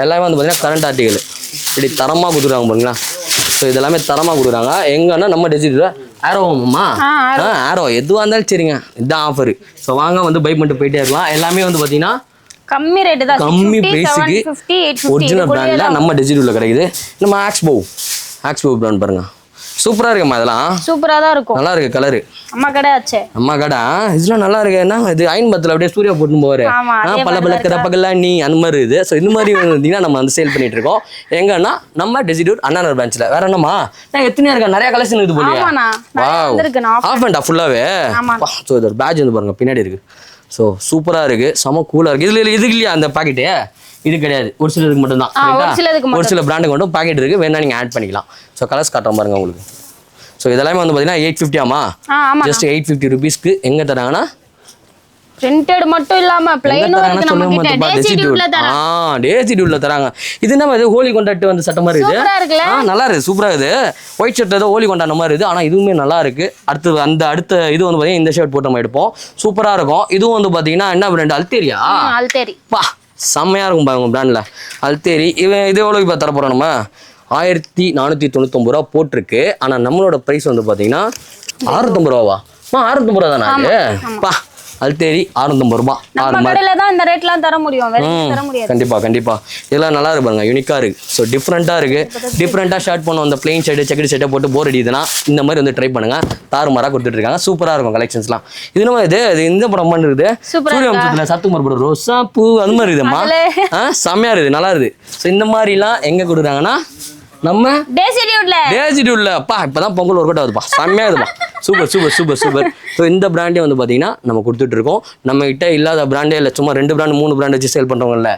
எல்லாமே வந்து பார்த்தீங்கன்னா கரண்ட் ஆர்டிகல் இப்படி தரமாக கொடுக்குறாங்க பாருங்களா. ஸோ இதெல்லாமே தரமாக கொடுக்குறாங்க. எங்கன்னா நம்ம டெசிடியூட் ஆரோமா ஆரோ எதுவாக இருந்தாலும் சரிங்க, இதுதான் ஆஃபர். ஸோ வாங்க வந்து பை பண்ணிட்டு போயிட்டே இருக்கலாம். எல்லாமே வந்து பார்த்தீங்கன்னா கம்மி ரேட் தான். கம்மி பிரைஸுக்கு ஒரிஜினல் பிராண்ட்ல நம்ம டெசிடியூல கிடைக்குது. நம்ம ஆக்ஸ்போ பிராண்ட் பாருங்க, சூப்பரா இருக்குமா. இதெல்லாம் சூப்பரா தான் இருக்கும். நல்லா இருக்கு கலரு. அம்மா கடை ஆச்சே. அம்மா கடை இதெல்லாம் நல்லா இருக்கு. என்ன இது ஐன்பத்துல அப்படியே சூர்யா போட்டு போவாரு. பல பகலா நீ அந்த மாதிரி இது. ஸோ இந்த மாதிரி வந்தீங்கன்னா நம்ம வந்து சேல் பண்ணிட்டு இருக்கோம். எங்கன்னா நம்ம டெசிடியூட் அண்ணா பிரான்ச்ல. வேற என்னமா நான் எத்தனையா இருக்கா, நிறைய கலெக்ஷன் இருக்குது போலியா. ஆஃப் அண்ட் ஃபுல்லாவே. ஸோ இதோட பேட்ச் வந்து பாருங்க பின்னாடி இருக்கு. ஸோ சூப்பராக இருக்குது, செம கூலாக இருக்குது. இதுக்கு இல்லையா அந்த பாக்கெட்டு? இது கிடையாது, ஒரு சிலருக்கு மட்டும்தான். ஒரு சில பிராண்டுக்கு மட்டும் பாக்கெட் இருக்குது, வேணா நீங்கள் ஆட் பண்ணிக்கலாம். ஸோ கலர்ஸ் காட்டுறோம் பாருங்க உங்களுக்கு. ஸோ இதெல்லாமே வந்து பார்த்தீங்கன்னா 850 ஜஸ்ட் 850 ருபீஸ்க்கு எங்கே தராங்கன்னா பிரிண்டட் மட்டும் இல்லாம பிளைனும் இருக்கு நம்ம கிட்ட. டெசிடியூட்ல தராங்க. இது என்ன இது ஹோலி கொண்டாட்டு வந்து சட்ட மாதிரி இது. நல்லா இருக்கு, சூப்பரா இருக்குது. ஒயிட் ஷர்ட் ஏதோ ஹோலி கொண்டாட மாதிரி இருக்குது. ஆனால் இதுவுமே நல்லா இருக்கு. அடுத்த இது வந்து பார்த்தீங்கன்னா இந்த ஷர்ட் போட்டு நம்ம எடுப்போம், சூப்பரா இருக்கும். இதுவும் வந்து பார்த்தீங்கன்னா என்ன பிராண்ட்? அல்தேரியா. பா செம்மையா இருக்கும் பாருங்க பிராண்ட்ல அல்தேரி. இது எவ்வளோக்கு இப்போ தர போறோம்? நம்ம 1499 ரூபா போட்டிருக்கு. ஆனால் நம்மளோட ப்ரைஸ் வந்து பார்த்தீங்கன்னா 650 ரூபாவா? 650 ரூபா தானே அது. பா அல்தேரி 650 ரூபா. கண்டிப்பா இதெல்லாம் நல்லா இருக்கு பாருங்க, யூனிக்கா இருக்கு. ஸோ டிஃப்ரெண்டா ஷர்ட் பண்ணுவோம். அந்த பிளெயின் ஷர்ட் செக்கடி ஷர்ட்டை போட்டு போர் அடிக்குதுன்னா இந்த மாதிரி வந்து ட்ரை பண்ணுங்க. தாறுமாறா கொடுத்துட்டு இருக்காங்க, சூப்பரா இருக்கும் கலெக்ஷன்ஸ்லாம். இது நம்ம இது இந்த படம் இருக்குது சூரிய வம்சத்துல சத்துக்குமார் படம் ரோசா பூ அந்த மாதிரி இருக்குமா, செம்மையா இருக்குது, நல்லா இருக்குது. ஸோ இந்த மாதிரிலாம் எங்க கொடுக்குறாங்கன்னா நம்ம டெசிடியூட்ல. அப்பா இப்பதான் பொங்கல் ஒர்க் அவுட் ஆகுதுப்பா, செம்மையா இருக்குப்பா. சூப்பர். ஸோ இந்த பிராண்டே வந்து பார்த்தீங்கன்னா நம்ம கொடுத்துட்டு இருக்கோம். நம்ம கிட்ட இல்லாத பிராண்டே இல்லை, சும்மா 2 பிராண்ட் 3 பிராண்ட் வச்சு சேல் பண்றவங்கல்ல,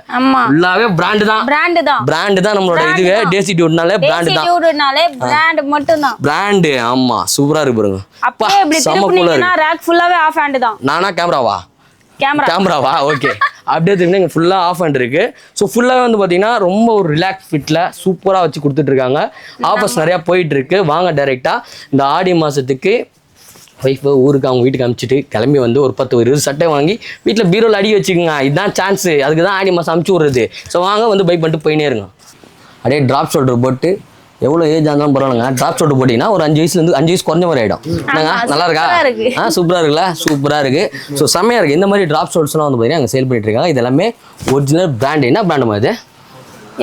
ஃபுல்லாவே பிராண்டு தான் நம்மளோட இதுவே. டெசிடியூட்னாலே பிராண்ட் மட்டும்தான் பிராண்டு. ஆமா சூப்பரா இருக்கு பாருங்க. அப்பா செம்ம கூலா இருக்கு. ரேக் ஃபுல்லாவே ஆஃப் ஹேண்ட் தான். நானா கேமராவா ஓகே. அப்படியே இங்கே ஃபுல்லாக ஆஃப் ஹேண்ட் இருக்கு. ஸோ ஃபுல்லாகவே வந்து பார்த்தீங்கன்னா ரொம்ப ஒரு ரிலாக்ஸ் ஃபிட்டில் சூப்பராக வச்சு கொடுத்துட்டு இருக்காங்க. ஆஃபர்ஸ் நிறையா போயிட்டு இருக்கு. வாங்க டைரெக்டாக இந்த ஆடி மாதத்துக்கு ஒய்ஃபை ஊருக்கு அவங்க வீட்டுக்கு அனுப்பிச்சிட்டு கிளம்பி வந்து ஒரு 10-20 சட்டை வாங்கி வீட்டில் பீரோவில் அடி வச்சுக்கோங்க. இதுதான் சான்ஸு, அதுக்கு தான் ஆடி மாதம் அமுச்சு விட்றது. ஸோ வாங்க வந்து பை பண்ணிட்டு போயினே இருங்க. அப்படியே ட்ராப் ஷோல்டர் போட்டு எவ்வளோ ஏஜ் இருந்தாலும் பரவாயில்லைங்க, ட்ராப் ஷோல்டர் போட்டிங்கன்னா ஒரு 5 வயசுலேருந்து 5 வயசு குறைஞ்ச மாதிரி ஆகிடும். என்னங்க நல்லா இருக்கா? சூப்பராக இருக்குல்ல? சூப்பராக இருக்குது. ஸோ செம்மையாக இருக்குது. இந்த மாதிரி ட்ராப் ஷோல்டர்ஸ்லாம் வந்து பார்த்தீங்கன்னா அங்கே சேல் பண்ணிட்டு இருக்காங்க. இது எல்லாமே ஒரிஜினல் பிராண்டு. என்ன பிராண்டுமா இது?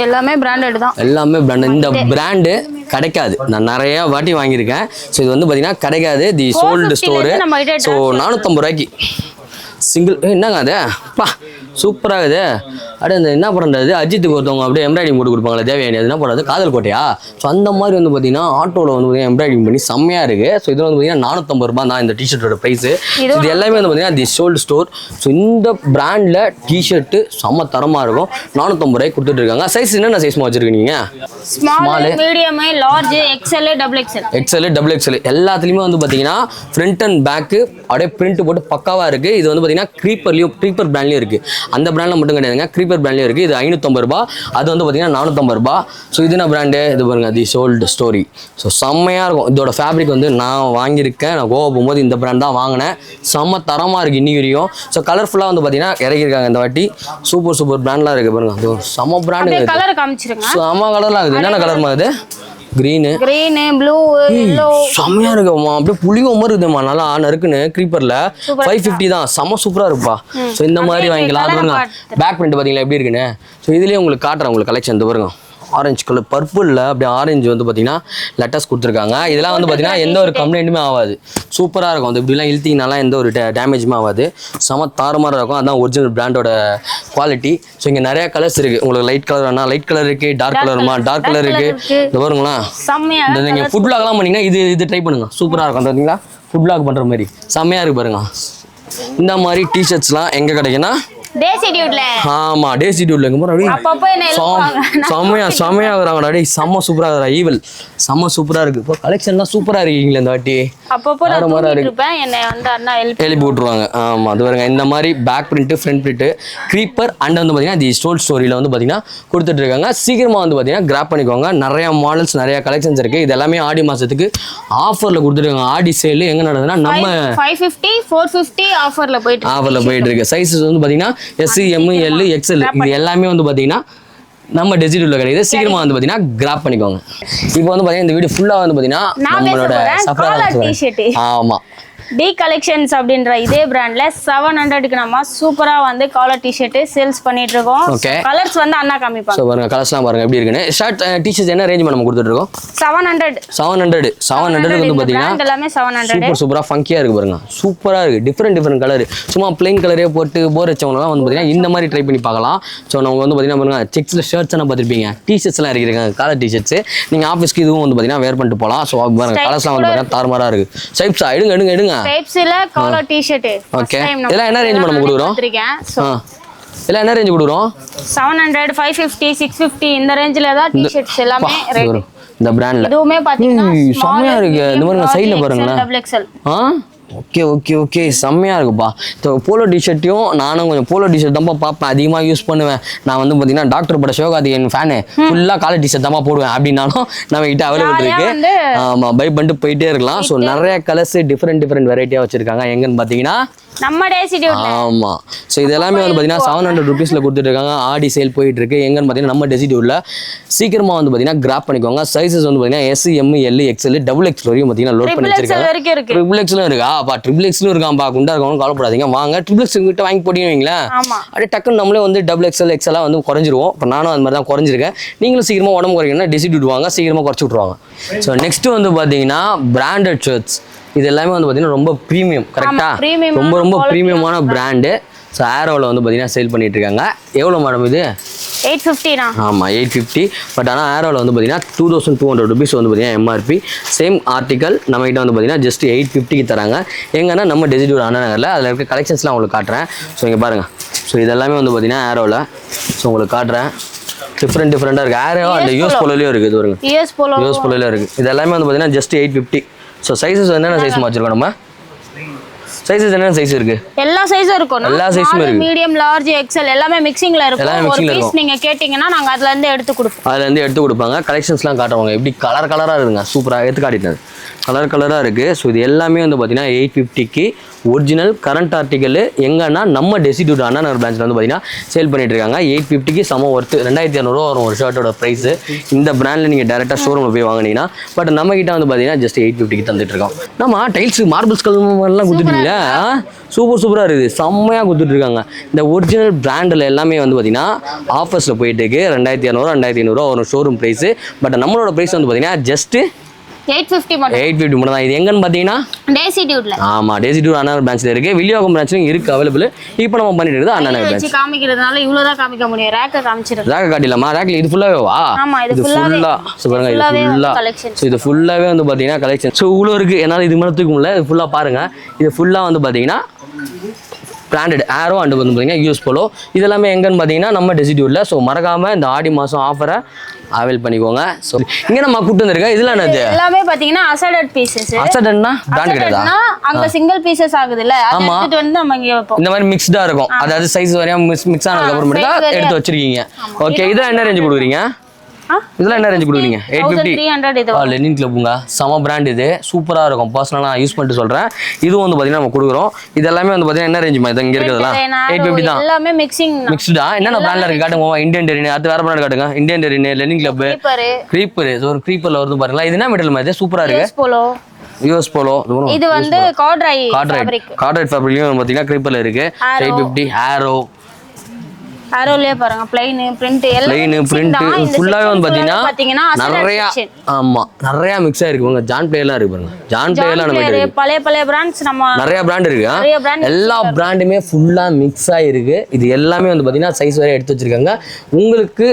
எல்லாமே பிராண்டட் தான். எல்லாமே பிராண்டு. இந்த பிராண்டு கிடைக்காது, நான் நிறைய வாட்டி வாங்கியிருக்கேன். ஸோ இது வந்து பார்த்தீங்கன்னா கிடைக்காது. தி சோல்டு ஸ்டோரு. ஸோ 450 ரூபாய்க்கு சிங்கிள். என்னங்க அது பா சூப்பராகுது. அப்படியே அந்த என்ன பண்ணுறது, அஜித்துக்கு ஒருத்தவங்க அப்படியே எம்ப்ராய்டிங் போட்டு கொடுப்பாங்களே தேவையான, அது என்ன பண்ணுறது, காதல் கோட்டையா? ஸோ அந்த மாதிரி வந்து பார்த்தீங்கன்னா ஆட்டோவில் வந்து பார்த்தீங்கன்னா எம்ப்ராய்டிங் பண்ணி செம்மையாக இருக்குது. ஸோ இதில் வந்து பார்த்தீங்கன்னா 450 ரூபாய் தான் இந்த டிஷர்ட்டோட ப்ரைஸு. இது எல்லாமே வந்து பார்த்தீங்கன்னா தி சோல்டு ஸ்டோர். ஸோ இந்த பிராண்டில் டிஷர்ட்டு செம்ம தரமாக இருக்கும். 450 ரூபாய்க்கு கொடுத்துட்டு இருக்காங்க. சைஸ் என்னென்ன சைஸ்மா வச்சுருக்கீங்க? Small, medium, large, XL, double XL. XL, double XL எல்லாத்துலேயுமே வந்து பார்த்தீங்கன்னா ஃப்ரண்ட் அண்ட் பேக்கு அப்படியே பிரிண்ட் போட்டு பக்காவாக இருக்குது. இது வந்து பார்த்தீங்கன்னா க்ரீப்பர் பிராண்ட்லேயும் இருக்குது. அந்த பிராண்டில் மட்டும் கிடையாதுங்க, க்ரீப்பர் பிராண்ட்லேயும் இருக்குது. இது 550 ரூபாய், அது வந்து பார்த்தீங்கன்னா 450 ரூபாய். ஸோ இது என்ன பிராண்டு? இது பாருங்க, தி சோல்டு ஸ்டோரி. ஸோ செம்மையாக இருக்கும். இதோட ஃபேப்ரிக் வந்து நான் வாங்கியிருக்கேன். நான் கோவா போகும்போது இந்த பிராண்ட் தான் வாங்கினேன். செம்ம தரமாக இருக்குது இன்னி வரையும். ஸோ கலர்ஃபுல்லாக வந்து பார்த்தீங்கன்னா இறக்கியிருக்காங்க இந்த வாட்டி. சூப்பர் பிராண்ட்லாம் இருக்குது பாருங்க. அது செம்ம பிராண்டு. கலர் காமிச்சிருங்க. செம்ம கலர்லாம் இருக்குது. என்னென்ன கலர்மா இது? Green, blue, yellow. செம்மையா இருக்குமா, அப்படியே புளிவ மாதிரி இருக்குதுமா, நல்லா நறுக்குன்னு. க்ரீப்பர்ல 550 தான். செம்ம சூப்பரா இருப்பா. ஸோ இந்த மாதிரி வாங்கிக்கலாம். அது பாருங்க பேக் பிரிண்ட் பார்த்தீங்களா எப்படி இருக்குன்னு. ஸோ இதுலேயே உங்களுக்கு காட்டுறேன் உங்களுக்கு கலெக்ஷன். இந்த பாருங்க ஆரஞ்சு கலர், பர்பிளில் அப்படியே ஆரஞ்சு வந்து பார்த்தீங்கன்னா லெட்டர்ஸ் கொடுத்துருக்காங்க. இதெல்லாம் வந்து பார்த்தீங்கன்னா எந்த ஒரு கம்ப்ளைண்ட்டுமே ஆகாது. சூப்பராக இருக்கும். அது இப்படிலாம் இழுத்திங்கனாலாம் எந்த ஒரு டேமேஜுமே ஆகாது. செம தாறுமாறாக இருக்கும். அதான் ஒரிஜினல் பிராண்டோட குவாலிட்டி. ஸோ இங்கே நிறைய கலர்ஸ் இருக்குது. உங்களுக்கு லைட் கலர் வேணா லைட் கலர் இருக்குது, டார்க் கலர்மா டார்க் கலர் இருக்குது. இந்த பாருங்களா, இந்த நீங்கள் ஃபுட் பிளாக்லாம் பண்ணிங்கன்னா இது ட்ரை பண்ணுங்க. சூப்பராக இருக்கும். பார்த்தீங்களா ஃபுட் பிளாக் பண்ணுற மாதிரி செம்மையாக இருக்குது பாருங்க. இந்த மாதிரி டிஷர்ட்ஸ்லாம் எங்கே கிடைக்குன்னா டேசி டியூட்ல. ஆமா டேசி டியூட்ல எங்க போற அப்பப்போ என்ன செம்மையா வராங்கடா. டேய் செம்ம சூப்பரா இருக்கா. ஈவல் செம்ம சூப்பரா இருக்கு. இப்போ கலெக்ஷன்லாம் சூப்பரா இருக்கீங்களா இந்த வாட்டி? அப்பப்போ நான் தூக்கிட்டு இருப்பேன், என்னை வந்து அண்ணா எழுப்பி விட்டுருவாங்க. ஆமா அது பாருங்க, இந்த மாதிரி back print, front print, creeper and வந்து பாத்தீங்கன்னா தி ஸ்டோல் ஸ்டோரியில வந்து பாத்தீங்கன்னா கொடுத்துட்டு இருக்காங்க. சீக்கிரமா வந்து பாத்தீங்கன்னா கிராப் பண்ணிக்கோங்க. நிறைய மாடல்ஸ், நிறைய கலெக்ஷன்ஸ் இருக்கு. இது எல்லாமே ஆடி மாசத்துக்கு ஆஃபர்ல கொடுத்துருக்காங்க. ஆடி சேல் எங்க நடக்குதுன்னா நம்ம 550 450 ஆஃபர்ல போயிட்டு இருக்கு. சைஸஸ் வந்து பாத்தீங்கன்னா எஸ், எம், எல், எக்ஸ்எல் இது எல்லாமே வந்து பாத்தீங்கன்னா நம்ம டிஜிட்டல்ல கிடைக்குது. சீக்கிரமா வந்து பாத்தீங்கன்னா கிராப் பண்ணிக்கோங்க. இப்போ வந்து பாத்தீங்கன்னா இந்த வீடியோ ஃபுல்லா வந்து பாத்தீங்கன்னா நம்மளோட சஃப்ரா. ஆமா டி கலெக்ஷன்ஸ் அப்படின்ற இதே பிராண்ட்ல 700க்கு நம்ம சூப்பரா வந்து காலர் டி-ஷர்ட் சேல்ஸ் பண்ணிட்டு இருக்கோம். கலர்ஸ் வந்து அண்ணா காமிப்பாங்க. சோ பாருங்க கலர்ஸ்லாம் பாருங்க எப்படி இருக்குன்னு. ஷர்ட் டி-ஷர்ட் என்ன ரேஞ்ச் நம்ம கொடுத்துட்டு இருக்கோம்? 700 வந்து பாத்தீங்கன்னா எல்லாமே 700. சூப்பரா ஃபங்கியா இருக்கு பாருங்க. சூப்பரா இருக்கு. Different colour. சும்மா பிளைன் கலரே போட்டு போர் வச்சவங்கலாம் வந்து பாத்தீங்கன்னா இந்த மாதிரி ட்ரை பண்ணி பார்க்கலாம். சோ நம்ம வந்து பாத்தீங்கன்னா பாருங்க செக்ஸ்ல ஷர்ட்ஸ் எல்லாம் பார்த்திருப்பீங்க. டி-ஷர்ட்ஸ் எல்லாம் இறக்கிருக்காங்க, காலர் டி-ஷர்ட்ஸ். நீங்க ஆபீஸ்க்கு இதுவும் வந்து பாத்தீங்கன்னா வேர் பண்ணிட்டு போலாம். சோ பாருங்க கலர்ஸ்லாம் வந்து பாத்தீங்கன்னா தாறுமாறா இருக்கு. ஷைப்ஸ் எடுங்க டைப்ஸ்ல காலர் டி-ஷர்ட். ஓகே இதெல்லாம் என்ன ரேஞ்ச் நம்ம கொடுக்குறோம்? இதெல்லாம் என்ன ரேஞ்ச் கொடுக்குறோம்? 700, 550, 650 இந்த ரேஞ்சில தான் டி-ஷர்ட்ஸ் எல்லாமே ரேட். இந்த பிராண்ட்ல இதுவுமே பாத்தீங்கன்னா செம்மையா இருக்கு. இந்த மாதிரி சைடுல பாருங்களேன். Double XL. ஓகே செம்மையாக இருக்குப்பா. இப்போ போலோ டிஷர்ட்டையும் நானும் கொஞ்சம் போலோ டிஷர்ட் தான்ப்பா பார்ப்பேன், அதிகமாக யூஸ் பண்ணுவேன். நான் வந்து பார்த்தீங்கன்னா டாக்டர் பட சிவகார்த்திகேயன் ஃபேனு, ஃபுல்லாக காலர் டிஷர்ட் தான்ப்பா போடுவேன். அப்படின்னாலும் நம்ம கிட்ட அவைலபிள் இருக்கு. ஆமாம் பை பண்ணிட்டு போயிட்டே இருக்கலாம். ஸோ நிறைய கலர்ஸ் டிஃப்ரெண்ட் வெரைட்டியாக வச்சிருக்காங்க. எங்கன்னு பார்த்தீங்கன்னா நம்ம டேசி டியூட்ல. ஆமா சோ இது எல்லாமே வந்து பாத்தீங்கன்னா 700 ரூபீஸ்ல கொடுத்துட்டு இருக்காங்க. ஆடி சேல் போயிட்டு இருக்கு. எங்கன்னு பாத்தீங்கன்னா நம்ம டேசி டியூட்ல. சீக்கிரமா வந்து பாத்தீங்கன்னா கிராப் பண்ணிக்கோங்க. சைஸஸ் வந்து பாத்தீங்கன்னா S, M, L, XL, double XL வரையும் பாத்தீங்கன்னா லோட் பண்ணி வச்சிருக்காங்க. ட்ரிபிள் எக்ஸ்எல் இருக்கா? ட்ரிபிள் எக்ஸ்எல் இருக்காம்பா. குண்டா இருக்கவங்க கவலைப்படாதீங்க, வாங்க ட்ரிபிள் எக்ஸ்எல் கிட்ட வாங்கி போட்டீங்களா அப்படியே டக்குன்னு நம்மளே வந்து டபுள் எக்ஸ்எல் எக்ஸ்எல்லாம் வந்து குறைஞ்சிருவோம். இப்போ நானும் அந்த மாதிரி தான் குறைஞ்சிருக்கேன். நீங்களும் சீக்கிரமா உடம்பு குறைக்கணும்னா டெசி டியூட் வாங்க, சீக்கிரமா குறைச்சி விட்டுருவாங்க. ஸோ நெக்ஸ்ட் வந்து பாத்தீங்கன்னா பிராண்டட் ஷர்ட்ஸ். இது எல்லாமே வந்து பார்த்தீங்கன்னா ரொம்ப ப்ரீமியம். கரெக்டாக ரொம்ப ப்ரீமியமான பிராண்டு. ஸோ ஆரோவில் வந்து பார்த்தீங்கன்னா சேல் பண்ணிட்டு இருக்காங்க. எவ்வளோ மேடம் இது? 850. ஆமாம் 850. பட் ஆனால் ஆரோவில் வந்து பார்த்தீங்கன்னா 2200 ரூபீஸ் வந்து பார்த்தீங்கன்னா எம்ஆர்பி. சேம் ஆர்டிக்கல் நம்மகிட்ட வந்து பார்த்தீங்கன்னா ஜஸ்ட் 850க்கு தராங்க. எங்கன்னா நம்ம டெசிடியூட் அண்ணா நகரில். அதில் இருக்க கலெக்ஷன்ஸ்லாம் உங்களுக்கு காட்டுறேன். ஸோ இங்கே பாருங்கள். ஸோ இதெல்லாமே வந்து பார்த்தீங்கன்னா ஆரோவில். ஸோ உங்களுக்கு காட்டுறேன். டிஃப்ரெண்ட்டாக இருக்குது. ஆரோ அந்த யூஎஸ் போலோலையும் இருக்குது. இது வருங்க யூஎஸ் போலோலையும் இருக்குது. இது எல்லாமே வந்து பார்த்தீங்கன்னா ஜஸ்ட் 850. ஸோ சைஸஸ் என்னென்ன சைஸ் வச்சிருக்கோம் நம்ம? சைஸஸ் என்னென்ன சைஸ் இருக்கு? எல்லா சைஸும் இருக்கும். எல்லா சைஸுமே இருக்கு. மீடியம், லார்ஜ், எக்ஸ்எல் எல்லாமே மிக்சிங்ல இருக்கும். ஒரு பீஸ் நீங்க கேட்டிங்கனா நாங்க அதுல இருந்து எடுத்து கொடுப்போம். அதுல இருந்து எடுத்து கொடுப்பாங்க. கலெக்ஷன்ஸ்லாம் காட்டுவாங்க. எப்படி கலரா இருக்குங்க. சூப்பரா எடுத்து காட்டிட்டேன். கலராக இருக்குது. ஸோ இது எல்லாமே வந்து பார்த்தீங்கன்னா 850க்கு ஒரிஜினல் கரண்ட் ஆர்டிக்கல் எங்கன்னா நம்ம டெசிடியூட் அண்ணா நகர் பிரான்ச்சில் வந்து பார்த்தீங்கன்னா சேல் பண்ணிட்டு இருக்காங்க. 850க்கு சம ஒர்த்து 2200 வரும் ஒரு ஷர்ட்டோட ப்ரைஸு. இந்த பிராண்டில் நீங்கள் டேரெக்டாக ஷோரூமில் போய் வாங்கினீங்கன்னா பட் நம்ம கிட்ட வந்து பார்த்தீங்கன்னா ஜஸ்ட் 850க்கு தந்துட்டு இருக்கோம். நம்ம டைல்ஸ் மார்பிள்ஸ் கல்லாம் கொடுத்துட்டீங்களா, சூப்பராக இருக்குது, செம்மையாக கொடுத்துட்ருக்காங்க. இந்த ஒரிஜினல் பிராண்டில் எல்லாமே வந்து பார்த்தீங்கன்னா ஆஃபர்ஸில் போயிட்டு இருக்கு. 2200 2500 வரும் ஷோரூம் ப்ரைஸு. பட் நம்மளோட ப்ரைஸ் வந்து பார்த்தீங்கன்னா ஜஸ்ட்டு 850 மட்டும் தான். இது எங்கன்னு பார்த்தீங்கன்னா டெசிடியூட்ல. ஆமாம், டெசிடியூட் அண்ணா நகர் பிரான்ச்சில் இருக்குது. வில்லிவாக்கம் பிரான்ச்லையும் இருக்குது அவைலபிள். இப்போ நம்ம பண்ணிட்டு இருக்குது அண்ணா நகர் பிரான்ச். காமிக்கிறதுனால இவ்வளோ தான் காமிக்க முடியும். ரேக்கை காமிச்சிருக்கு. ரேக்கை காட்டிடலாமா? ரேக்கில் இது ஃபுல்லாகவே வா. ஆமா, இது ஃபுல்லாக ஸோ பாருங்க, இது ஃபுல்லாக கலெக்ஷன். ஸோ இது ஃபுல்லாகவே வந்து பார்த்தீங்கன்னா கலெக்ஷன். ஸோ இவ்வளோ இருக்குது, என்னால் இது மேலே தூக்க முடியல. இது ஃபுல்லாக பாருங்கள். இது ஃபுல்லாக வந்து பார்த்தீங்கன்னா பிராண்டட் ஆரோ அண்ட் வந்து பார்த்தீங்கன்னா யூஸ் போலோ. இது எல்லாமே எங்கன்னு பார்த்தீங்கன்னா நம்ம டெசிடியூட்டில். ஸோ மறக்காமல் இந்த ஆடி மாதம் ஆஃபரை அவைல் பண்ணிக்கோங்க. ஸோ இங்கே நம்ம கூட்டு வந்துருக்கேன். இதெல்லாம் என்னது? எல்லாமே பார்த்தீங்கன்னா அசடட் பீசஸ். அசடட்னா பிராண்ட் கிடையாதா? அங்க சிங்கிள் பீசஸ் ஆகுதுல்ல, அதை எடுத்துட்டு வந்து நம்ம இங்க வைப்போம். இந்த மாதிரி மிக்ஸ்டா இருக்கும். அதாவது சைஸ் வரையும் மிக்ஸ் ஆனதுக்கு அப்புறம் மட்டும் தான் எடுத்து வச்சிருக்கீங்க. ஓகே, இதெல்லாம் என்ன ரேஞ்ச் கொடுக்குறீங்க? இதெல்லாம் என்ன ரேஞ்ச் கொடுக்குறீங்க? 850 இது. லெனின் கிளப்புங்க, செம பிராண்ட். இது சூப்பராக இருக்கும். பர்சனலாக நான் யூஸ் பண்ணிட்டு சொல்கிறேன். இதுவும் வந்து பார்த்தீங்கன்னா நம்ம கொடுக்குறோம். இது எல்லாமே வந்து பார்த்தீங்கன்னா என்ன ரேஞ்சுமா? இது இங்கே இருக்கிறதுலாம் 850 தான். எல்லாமே மிக்ஸ்டா. என்னென்ன பிராண்டில் இருக்குது காட்டுங்க. இந்தியன் டெரின், அடுத்து வேறு பிராண்ட் காட்டுங்க. Indian terrain, linen club, creeper. ஒரு க்ரீப்பரில் வருது பாருங்களா. இது என்ன மெட்டல் மாதிரி சூப்பராக இருக்குது. US polo. இது வந்து கார்ட்ரைட் ஃபேப்ரிக்லயும் பார்த்தீங்கன்னா க்ரீப்பரில் இருக்குது. 850 ஆரோ. ஆரோலயே பாருங்க, பிளைன் பிரிண்ட் ஃபுல்லாவே வந்து பாத்தீங்கன்னா நிறைய மிக்ஸ் ஆயிருக்கு. உங்க ஜான் பிளேலாம் இருக்கு பாருங்க. ஜான் பிளேலாம் நம்ம பழைய பிராண்ட்ஸ் நம்ம நிறைய பிராண்ட் இருக்கு. எல்லா பிராண்டுமே ஃபுல்லா மிக்ஸ் ஆயிருக்கு. இது எல்லாமே வந்து பாத்தீங்கன்னா சைஸ் வரை எடுத்து வச்சிருக்காங்க. உங்களுக்கு